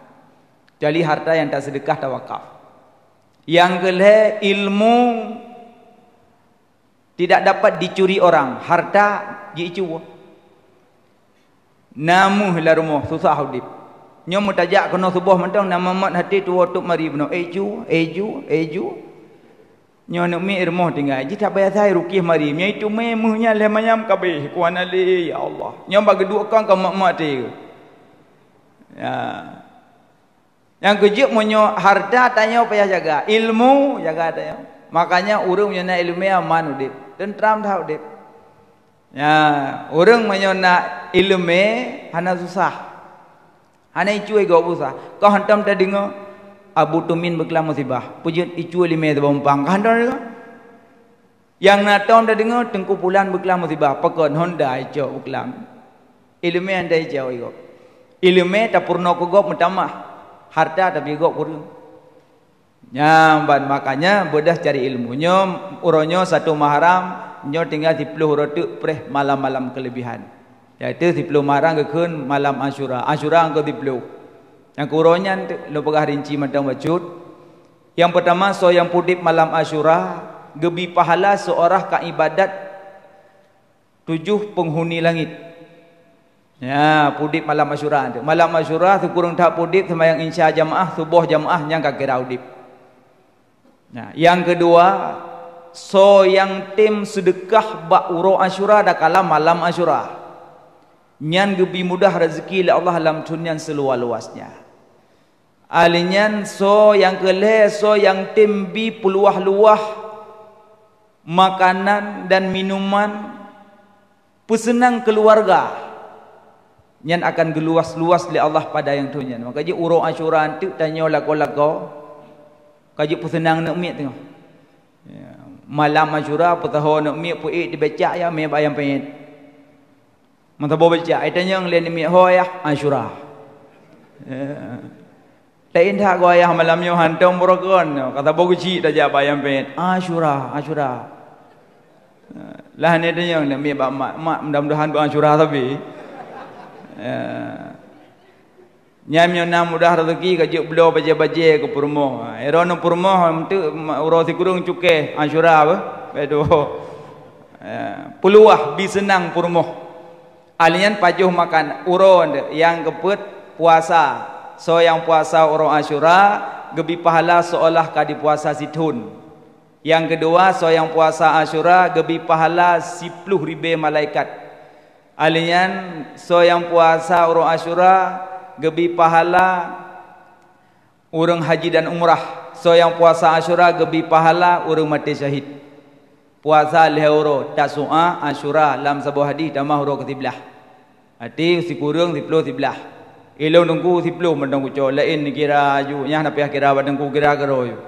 Speaker 3: Jadi harta yang tak sedekah tak wakaf. Yang kedua, ilmu tidak dapat dicuri orang, harta dicu. Namuh la rumah susah hidup. Nyo mutajak kena subuh mentang nama mat hati tu tuk mari beno eju. Nyo nak mi irmoh tinggal. Ji tak bayar saya ruqyah mari. Nya itu memuhnya le mayam kabeh. Kuan ali ya Allah. Nyo bagi dua kan ke mak-mak dia. Ya. Yang kejut monyo harta tanya payah jaga. Ilmu jaga tanya. Makanya urang nyana ilmu aman udip. Tentram dah udip. Ya, urang menyona ilmu hana susah. Hana icuai gak usah. Kau hantam tadi dengar Abu Tumin berkelam musibah. Pujut icuai lima terbang. Kau hantam dengar? Yang natong tadi dengar Tengku Pulan berkelam musibah. Pakon Honda icuai berkelam. Ilmu anda icuai gak. Ilmu tak purna kogok mentamah. Harta tapi gak kurang. Nyamban makanya bodas cari ilmunya. Uronyo satu mahram. Nyo tinggal 10 rotuk preh malam-malam kelebihan. Iaitu 10 marang ke malam Asyura. Asyura angka 10. Yang kuronyan lo pegah rinci macam wajud. Yang pertama so yang pudip malam Asyura gebi pahala seorang ka ibadat 7 penghuni langit. Ya, pudip malam Asyura tu. Malam Asyura tu kurang tak pudip sembahyang insya jamaah subuh jamaah yang ka kira udip. Nah, yang kedua so yang tim sedekah bak uro Asyura dah kala malam Asyura. Nyan gebi mudah rezeki oleh Allah dalam dunia seluas-luasnya. Alinyan so yang keleh so yang timbi peluah-luah makanan dan minuman pesenang keluarga. Nyan akan geluas-luas oleh Allah pada yang dunia. Maka je uro Asyura antu tanya lagu-lagu. Kaji pesenang nak mi tengok. Ya. Malam Asyura petaho nak mi puik dibaca ya me bayang pengit. Mentabo baca aitanya yang lain mi hoyah Asyura. Lain tak goyah malamnya hantam borogon kata boguci dah ja bayang pengit Asyura Asyura. Lah ni dia yang mi bak mak mudah-mudahan doa Asyura tapi. Nyamnya nam mudah rezeki kajuk belo baje-baje ke purmoh. Erono purmoh mentu urus kurung cuke Asyura apa? Bedo. Peluah bi senang purmoh. Alian pajuh makan uron yang keput puasa. So yang puasa urang Asyura gebi pahala seolah kadi puasa situn. Yang kedua so yang puasa Asyura gebi pahala 10,000 malaikat. Alian so yang puasa urang Asyura gebi pahala urang haji dan umrah. So yang puasa Asyura gebi pahala urang mati syahid. Puasa lehuro Tasu'a Asyura lam sabuh hadis damah huro ketiblah. Hati si kurang 10 tiblah. Ilong tunggu 10 mendong uco lain kira ju nya na pihak kira badengku kira kero ju.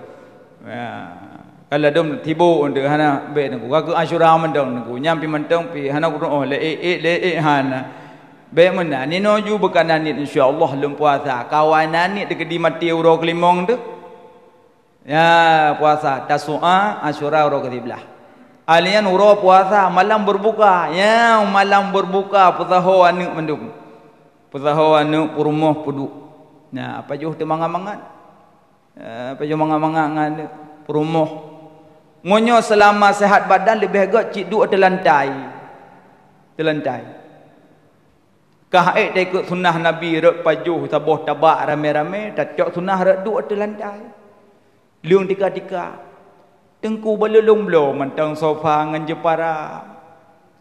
Speaker 3: Ya. Kalau dom tibu untuk hana be tunggu ka Asyura mendong tunggu nyampi mentong pi hana kurang oh le hana. Be mena ni no ju bekanan ni insyaallah lum puasa. Kawanan ni dekat di mati uro kelimong tu. Ya, puasa Tasu'a Asyura uro ketiblah. Alian uro puasa malam berbuka. Ya, malam berbuka putaho anu mendung. Putaho anu purmoh puduk. Nah, apa juh teu mangan-mangan. Apa juh mangan-mangan purmoh. Ngonyo selama sehat badan lebih agak cik duk terlantai. Terlantai. Kahai tak ikut sunnah Nabi rek pajuh taboh tabak rame-rame tak cok sunnah rek duk terlantai. Liung tika-tika. Tengku belulung belum mentang sofa ngan jepara.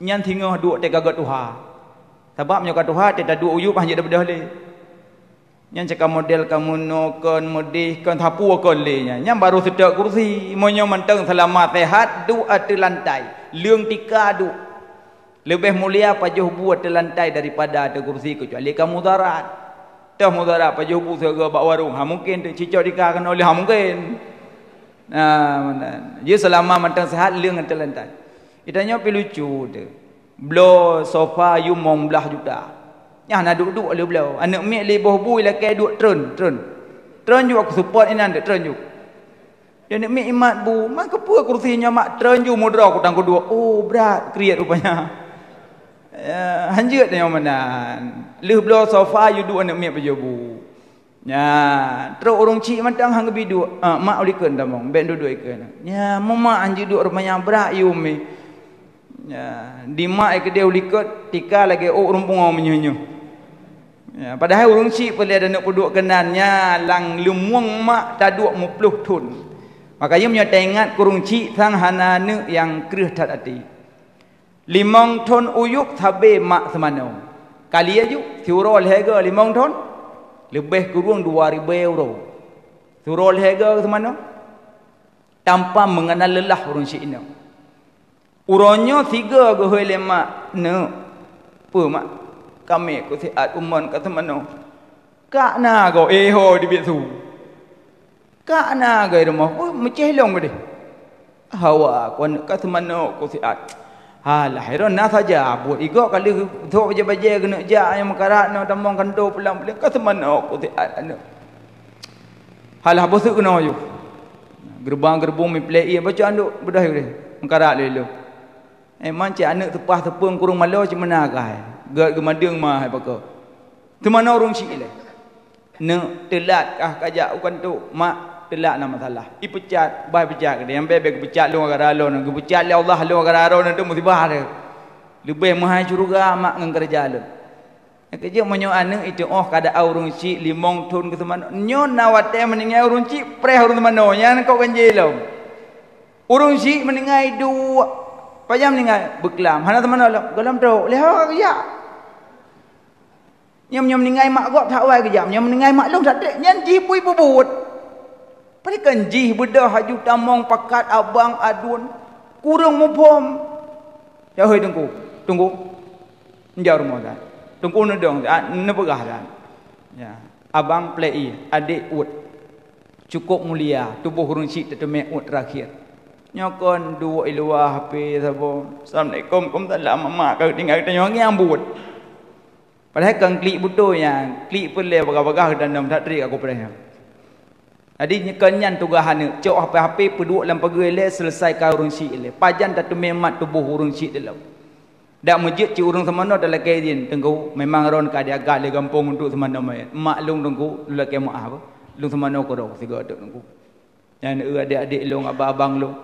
Speaker 3: Nyan tinggal duk tega gat Tuha. Sebab nyoka Tuha tidak duk uyup hanya dah le. Nyan cakap model kamu no kon modih kon thapu kon le nya. Nyan baru sedak kursi monyo mentang selamat sehat duk ate lantai. Liung tika duk. Lebih mulia pajuh buat lantai daripada ada kursi kecuali kamu mudarat. Tah mudarat pajuh bu sega bak warung. Ha mungkin tu cicok dikakan oleh ha mungkin. Nah, dia selama mentang sehat liang ate lantai. Itanya pi lucu tu. Blo sofa you mong belah juta. Nya nak duduk le blo. Anak mek le boh bui la ke duk trun. Trun ju aku support inan dek trun ju. Dia nak mek imat bu, mak kepu kursinya mak trun ju mudra aku tangku dua. Oh berat kriat rupanya. Hanjut yang mana. Le blo sofa you duk anak mek pajobu. Ya, terus orang cik matang hang gebi duk. Mak ulikan tamong, ben duduk ikan. Ya, mama anji duk rupanya berat you me. Ya, di mak ke dia ulikat tika lagi rumpung menyunyu. Ya, padahal orang cik boleh ada nak duduk kenannya lang lumuang mak tak duk 50 tun. Makanya menyata ingat kurung cik sang hana ne yang kerih tat ati. Limong ton uyuk tabe mak semano. Kali aja surol harga 5 ton lebih kurang 2,000 euro. Surol harga semano tanpa mengenal lelah urang cik ini. Uronyo 3 ke hoi lemak ne. Apa mak kami ku siat umon kata mana? Kak na go ho di bisu. Kak na go rumah. Oh macam long gede. Hawa kon kata mana ku siat. Halah heran na saja buat igo kali thok baje kena ja yang makarat no tamong kando pulang-pulang kata mana ku siat anu. Halah bosuk kena yo. Gerbang-gerbong mi play baca anduk bedah gede. Makarat lelu. Macam anak tepah tepung kurung malu cik mana kai. Gak gemadeng mah hai pakak. Tu mana orang cik le. Ne telat kah kajak ukan tu mak telat nama masalah. I pecat, bai pecat ke dia. Yang bebek pecat lu agak ralo nak pecat le Allah lu agak ralo nak tu musibah dia. Lebih mahal curga mak ngan kerja lu. Kerja menyo anak itu kada orang cik 5 ton ke mana. Nyo nawate meninggal orang cik preh orang mana nya kau ganjil lu. Orang cik meninggal 2 Pajam meninggal berkelam. Hana teman Allah. Galam tu. Leha kerja. Yang meninggal mak gop tak wai kerja. Yang meninggal mak long tak ada. Yang jipui bubut. Padikan jih bedah haju tamong pakat abang adun. Kurang mupom. Ya hoi tunggu. Tunggu. Njau rumah dah. Tunggu nedong. Nepegah dah. Ya. Abang play. Adik ut. Cukup mulia. Tubuh hurung cik tetemek ut terakhir. Nyokon dua iluah HP sabo. Assalamualaikum salam mama kau tinggal kita nyong yang but. Padahal kang klik butuh yang klik pun le bagah-bagah dan dalam tak trik aku pernah. Jadi kenyan tugahan ni cok HP peduk dalam pagi le selesai kau urung si le. Pajan tak tu memat tubuh urung si dalam. Dak masjid ci urung semana dalam kaidin tengku memang ron ka dia agak le gampung untuk semana mai. Mak lung tengku lu ke mak apa? Lung semana ko ro siga dak tengku. Yang adik-adik lung abang-abang lung.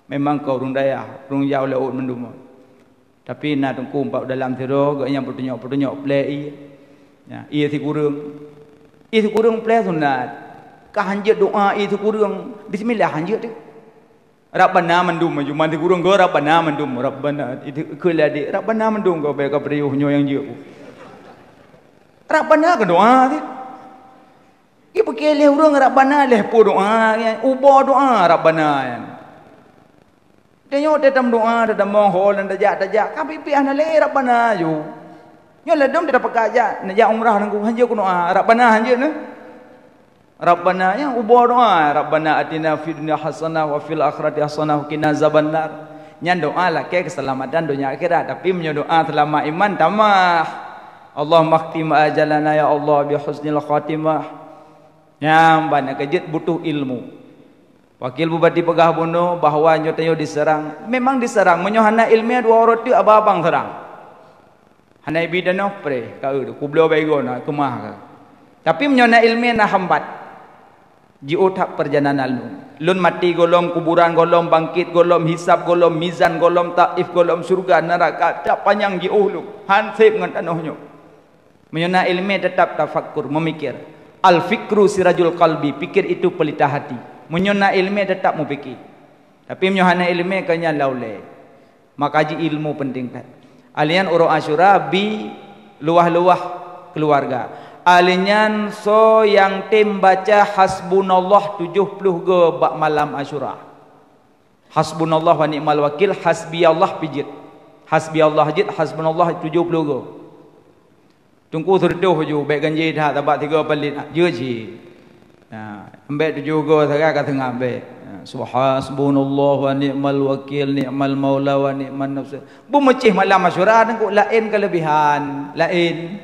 Speaker 3: Memang kau urung daya, urung jauh laut mendum. Tapi nak tunggu empat dalam tidur, gak yang pertunyok play. Ya, ia si kurung play sunat. Kahanjat doa ia si kurung. Bismillah hanjat tu. Rabbana mendum maju mandi kurung go Rabbana mendum Rabbana itu keladi Rabbana mendum go baik periuhnya yang dia. Rabbana ke doa tu. Ia pakai leh urung Rabbana leh pu doa, ubah doa Rabbana yang. Tengok dia dalam doa, dia dalam mohon dan tajak. Kami piah na le Rabbana ju. Nyo le dom dia dapat kaja, najak umrah nangku hanja ku doa Rabbana hanja ne. Rabbana yang ubah doa, Rabbana atina fid dunya hasanah wa fil akhirati hasanah wa qina azabannar. Nyan doa lah ke keselamatan dunia akhirat, tapi menyo doa selama iman tamah. Allahumma khtim ajalana ya Allah bi husnil khatimah. Nyam banyak kejut butuh ilmu. Wakil bupati Pegah Bono bahawa nyotanyo diserang. Memang diserang. Menyohana ilmiah 2 orang tu abang serang. Hanai bidano pre kau tu kublo baigo na kemah ka. Tapi menyona ilmiah na hambat. Ji otak perjalanan lu. Lun mati golom kuburan golom bangkit golom hisab golom mizan golom taif golom surga neraka tak panjang ji lu. Hansip ngan tanohnyo. Menyona ilmiah tetap tafakkur memikir. Al fikru sirajul qalbi, pikir itu pelita hati. Menyona ilmu tetap mau fikir. Tapi menyohana ilmu kanya laule. Maka ji ilmu penting kan. Alian urang Asyura bi luah-luah keluarga. Alian so yang tim baca hasbunallah 70 ge bak malam Asyura. Hasbunallah wa ni'mal wakil, hasbiyallah pijit. Hasbiyallah jid, hasbunallah 70 ge. Tunggu serduh ju baik ganji dah tabat 3 palit je ji. Nah, ambil tu juga sekarang kat tengah ambil. Subhanallah wa ni'mal wakil, ni'mal maula wa ni'man nasir. Bu mecih malam Asyura nengku lain kelebihan, lain.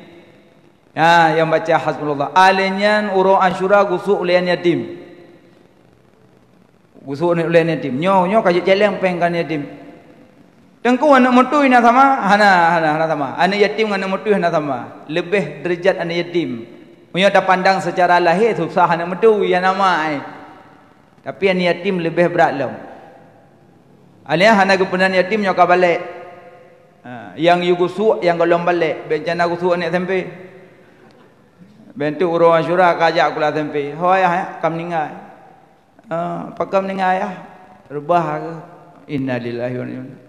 Speaker 3: Ya, yang baca hasbunallah. Alinyan urang Asyura gusuk ulian yatim. Gusuk ulian yatim. Nyo kajak celeng pengkan yatim. Tengku anak mutu ina sama, hana sama. Anak yatim anak mutu hana sama. Lebih derajat anak yatim. Punya dah pandang secara lahir susah nak metu yang nama tapi yang yatim lebih berat lom. Alia hana kepenan yatim nyoka balik. Yang you gusuk yang golong balik bencana gusuk anak tempe. Bentuk urang Asyura kajak kula tempe. Hoi kam ningai. Pakam dengan ayah rebah ke innalillahi wa inna ilaihi.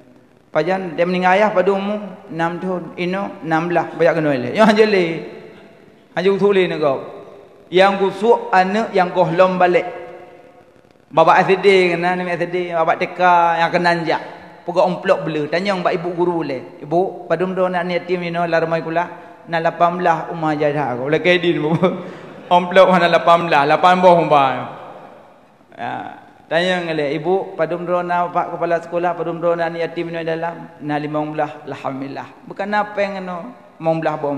Speaker 3: Pajan dia meninggal ayah pada umur 6 tahun. Ino 16 banyak kena eleh. Yang jeli. Hanya usuli nak kau. Yang kusuk anak yang kohlom balik. Bapa SD kena ni SD, bapa TK yang kena anjak. Pegak omplok bela. Tanya mbak ibu guru le. Ibu, pada umur nak ni yatim ino la ramai kula. Na 18 umah jadah kau. Lagi din omplok mana 18, 18 umpah. Ya, tanya ngale ibu pada umur na pak kepala sekolah pada umur na ni yatim ino dalam na 15 alhamdulillah. Bukan apa yang no 15 bom.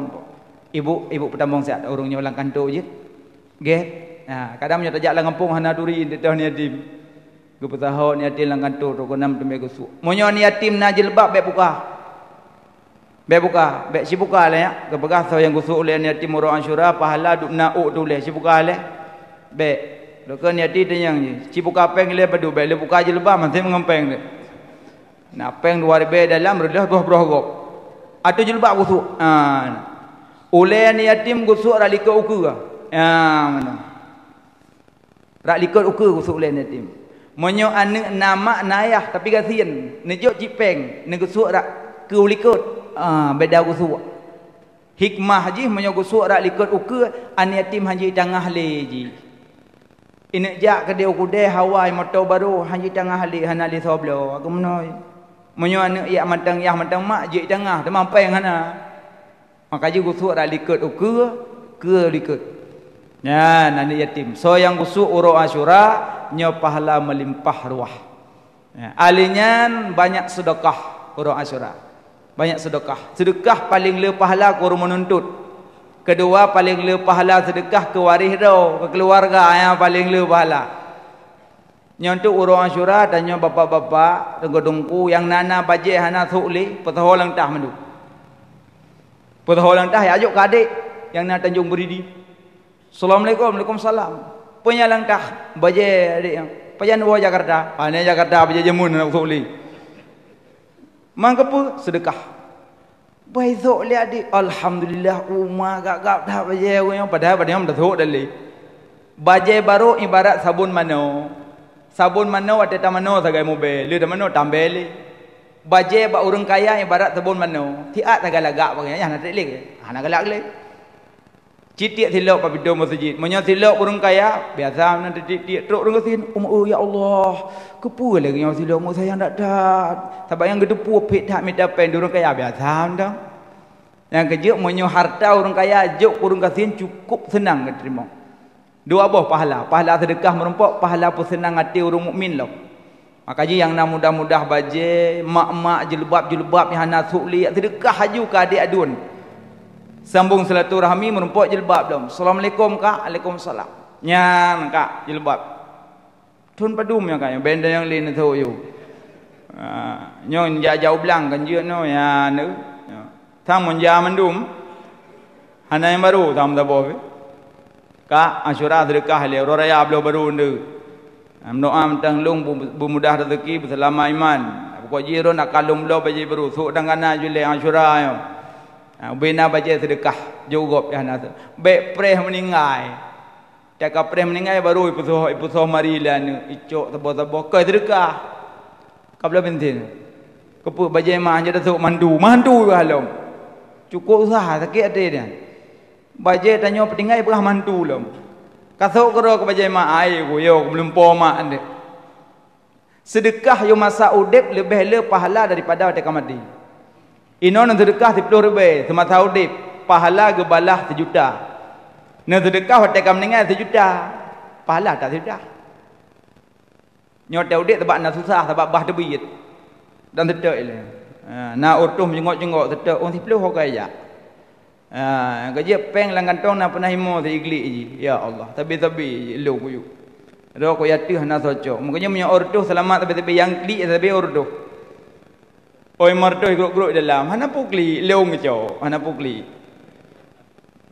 Speaker 3: Ibu petambong sihat urungnya ulang kantor je. Nggih. Nah, kadang nya tajak lang kampung hana duri tetah ni yatim. Gu petahon ni yatim lang kantor tu konam tu megu su. Monyo ni yatim na jilbab bek buka. Bek buka, bek si buka le ya. Kepegah so yang gusuk le ni yatim uro Asyura pahala duk nauk tu le si buka le. Bek. Dokon ni yatim tanyang je. Si buka peng le padu bek le buka jilbab masih mengampeng le. Nah, peng 2000 dalam redah buah gop. Atu jilbab gusuk. Oleh ni yatim gusuk ra likut uku ke? Mana? Ra likut uku gusuk oleh ni yatim. Monyo anak nama nayah tapi kasihan. Nejuk cipeng, ne gusuk ra ke likut. Beda gusuk. Hikmah haji monyo gusuk ra likut uku an yatim haji tangah le ji. Inek jak ke dia kude hawai motor baru haji tangah le hanali soblo. Aku menoi. Monyo anak yak matang mak je tangah temampeng hana. Maka je gusuk ra likut uku ke likut. Ya, nani yatim. So yang gusuk uro Asyura nyo pahala melimpah ruah. Ya, alinyan banyak sedekah uro Asyura. Banyak sedekah. Sedekah paling le pahala ku menuntut. Kedua paling le pahala sedekah ke waris do, ke keluarga yang paling le pahala. Nyontok uro Asyura tanya bapa-bapa dengku yang nana baje hana sukli petaho lang tah mendu. Petaho lang tah ya ajuk ke adik yang na Tanjung Beridi. Assalamualaikum, waalaikumsalam. Punya lang tah baje adik yang pajan wa Jakarta. Ni Jakarta baje jamun nak sukli. Mangkepu sedekah. Baizok le adik alhamdulillah umah gak dah baje yang padahal dah thok dali. Baje baru ibarat sabun mano. Sabun mano ada tamano sagai mobil, le tamano tambeli. Baje ba urang kaya ibarat sabun mano. Tiat tagalagak pakai ya nak lik. Nak galak le. Citik silok pa video masjid. Monyo silok urang kaya biasa nan titik truk urang sin. Ya Allah, kepu lagi yang silok mu saya ndak dat. Sebab yang gedepu pet tak minta pen urang kaya biasa dah. Yang kejuk monyo harta urang kaya juk urang kasin cukup senang terima. Dua buah pahala. Pahala sedekah merumpok, pahala pun senang hati orang mukmin loh. Makanya yang nak mudah-mudah baje, mak-mak jilbab-jilbab yang hana sukli, sedekah haju ke adik adun. Sambung silaturahmi merumpok jilbab dom. Assalamualaikum kak, waalaikumsalam. Nyan kak jilbab. Tun padum yang kak, yang benda yang lain tu you. Nyon jauh belang kan je no ya nu. Tham mun ja mandum. Hana yang baru tham tabo. Kak Asyura sedekah le raya beliau baru ndu. Doa mentang lung bermudah rezeki berselama iman. Pokok jiro nak kalung beliau baje baru sok dangana jule Asyura yo. Bina baje sedekah jugop ya nas. Be preh meninggal. Tak preh meninggal baru ipu soh marilan icok tebo-tebo ke sedekah. Kabla bentin. Kepu baje mah je sok mandu halom. Cukup usaha sakit ada dia. Baje tanya petinggai pernah mantu lom. Kasok kero ke baje mak air ku yo belum po mak ande. Sedekah yo masa udip lebih le pahala daripada ketika mati. Ino nan sedekah 10,000 semasa udip, pahala gebalah 1 juta. Nan sedekah ketika meninggal 1 juta, pahala tak 1 juta. Nyot udip sebab nak susah sebab bah debit. Dan tetek ile. Na urtuh jengok-jengok tetek on 10 hokai ya. Kerja peng lang kantong na pernah himo si igli ji. Ya Allah, tabi-tabi lu kuyu. Ro ko yatih na soco. Mungkinnya punya ordo selamat tabi-tabi yang kli tabi ordo. Oi mardo grok-grok dalam. Hana pukli leung keco, hana pukli.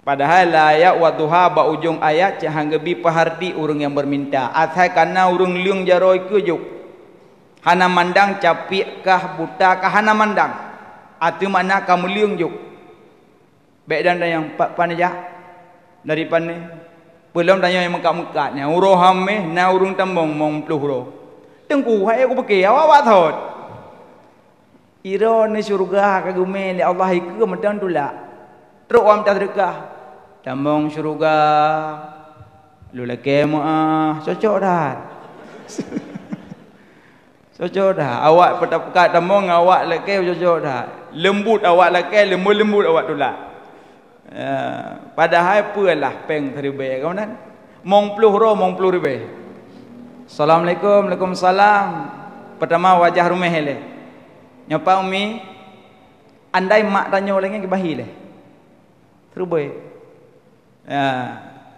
Speaker 3: Padahal ayat wa duha ba ujung ayat cahang gebi pahardi urang yang berminta. Asai kana urang leung jaroi kejuk. Hana mandang capik kah buta kah hana mandang. Atu mana kamu leung juk. Baik dan yang panjang dari pandai Belum tanya yang mekat-mekatnya. Uroh hameh na urung tambong mong pluh ro. Tengku hai aku pakai awak thot. Ira ni syurga kagumel Allah ikut medan tula. Teruk am tak sedekah. Tambong syurga. Lu laki maah cocok dah. Cocok dah. Awak pekat tambong awak laki cocok dah. Lembut awak laki, lembut awak tula. Padahal apalah peng teribay kau nan mong puluh ro mong puluh ribu. Assalamualaikum, waalaikumsalam. Pertama wajah rumah hele. Nyapa umi, andai mak tanya lagi ke bahi le. Teribay.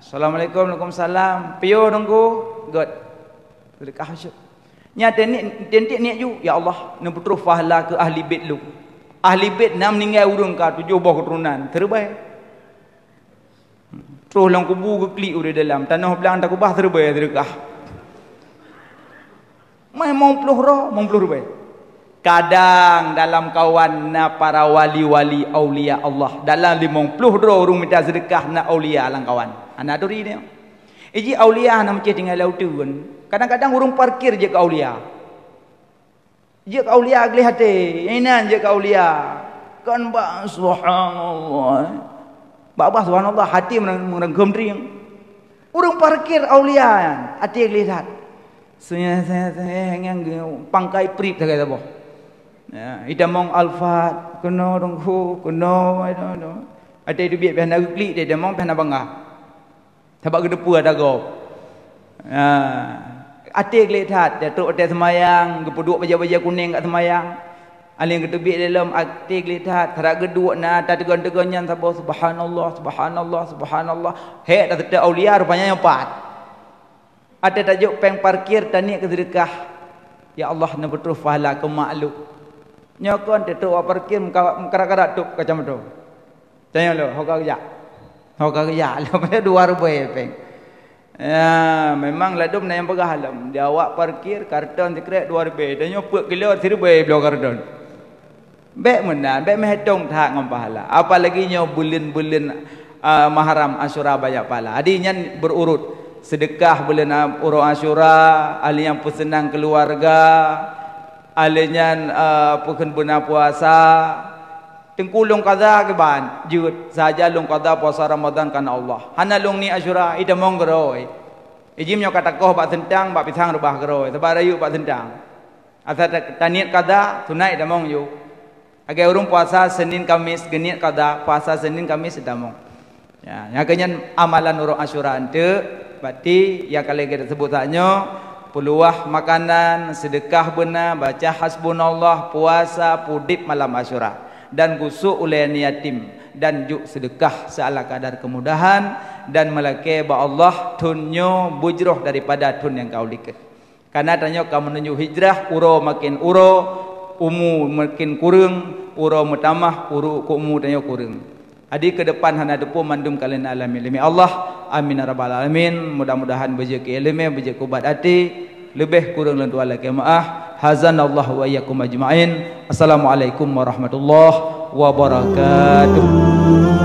Speaker 3: Assalamualaikum, waalaikumsalam. Pio nunggu, god. Sedekah syuk. Nya tentik niat ju, ya Allah, nu putruf pahala ke ahli bait lu. Ahli bait nam meninggal urang ka 7 buah keturunan. Teribay. Terus lang kubu ke klik udah dalam tanah belang tak kubah terbaik sedekah. Mai mau puluh ribu. Kadang dalam kawan na para wali-wali aulia Allah dalam 50 orang minta sedekah na aulia lang kawan. Anak duri dia. Iji aulia na macam tinggal laut tu kan. Kadang-kadang orang parkir je ke aulia. Je ke aulia geli hati. Inan je ke aulia. Kan ba subhanallah. Babah subhanallah hati merenggam ring. Urang parkir aulia hati lihat. Saya yang pangkai prip tak kata boh. Ya, idamong alfat kuno donghu kuno aduh. Ada itu biar nak klik dia demong nak bangga. Sebab kedepu ada go. Hati lihat dia tu ada semayang, gepuduk baju-baju kuning kat semayang. Aling ketubik dalam akti lihat tarak geduk na tak tegan-tegannya sabah subhanallah. Hek dah tidak aulia rupanya yang empat. Ada tajuk peng parkir tani ke sedekah. Ya Allah na betul pahala ke makluk. Nyokon tetu parkir mengkarak-karak tup macam tu. Tanya lo, hoka kerja. Lepas 2 rupiah peng. Ya, memang ladum na yang pegahalam. Dia awak parkir karton tikrek 2 rupiah. Dan nyopuk kilo 3 rupiah belau karton. Baik mana, baik menghitung tak ngam pahala. Apalagi nyo bulan-bulan Muharram Asyura banyak pahala. Adinya berurut. Sedekah bulan Asyura, ahli yang pesenang keluarga, ahlinya pukun bulan puasa. Tengkulung qada ke ban, jut saja lung qada puasa Ramadan kan Allah. Hana lung ni Asyura ida mong geroi. Ijim nyo kata koh bak sentang bak pisang rubah geroi. Sebab rayu bak sentang. Asal taniat qada tunai ida mong yu. Agar urung puasa Senin Kamis geniat kada puasa Senin Kamis damong. Ya, nyakanya amalan urung Asyura ante berarti ya kalau kita sebut taknya peluah makanan, sedekah benar, baca hasbunallah, puasa, pudip malam Asyura dan gusuk oleh yatim dan juk sedekah seala kadar kemudahan dan melake ba Allah tunyo bujroh daripada tun yang kau liket. Karena tanya kamu menuju hijrah uro makin uro umu makin kurang, uro mutamah, uro kumu tanya kurang. Adi ke depan hana depu mandum kalian alami ilmi Allah. Amin ya rabbal alamin. Mudah-mudahan berjeki ilmu, berjeki ubat hati, lebih kurang lan tuala kemaah. Hazanallahu wa iyyakum ajmain. Assalamualaikum warahmatullahi wabarakatuh.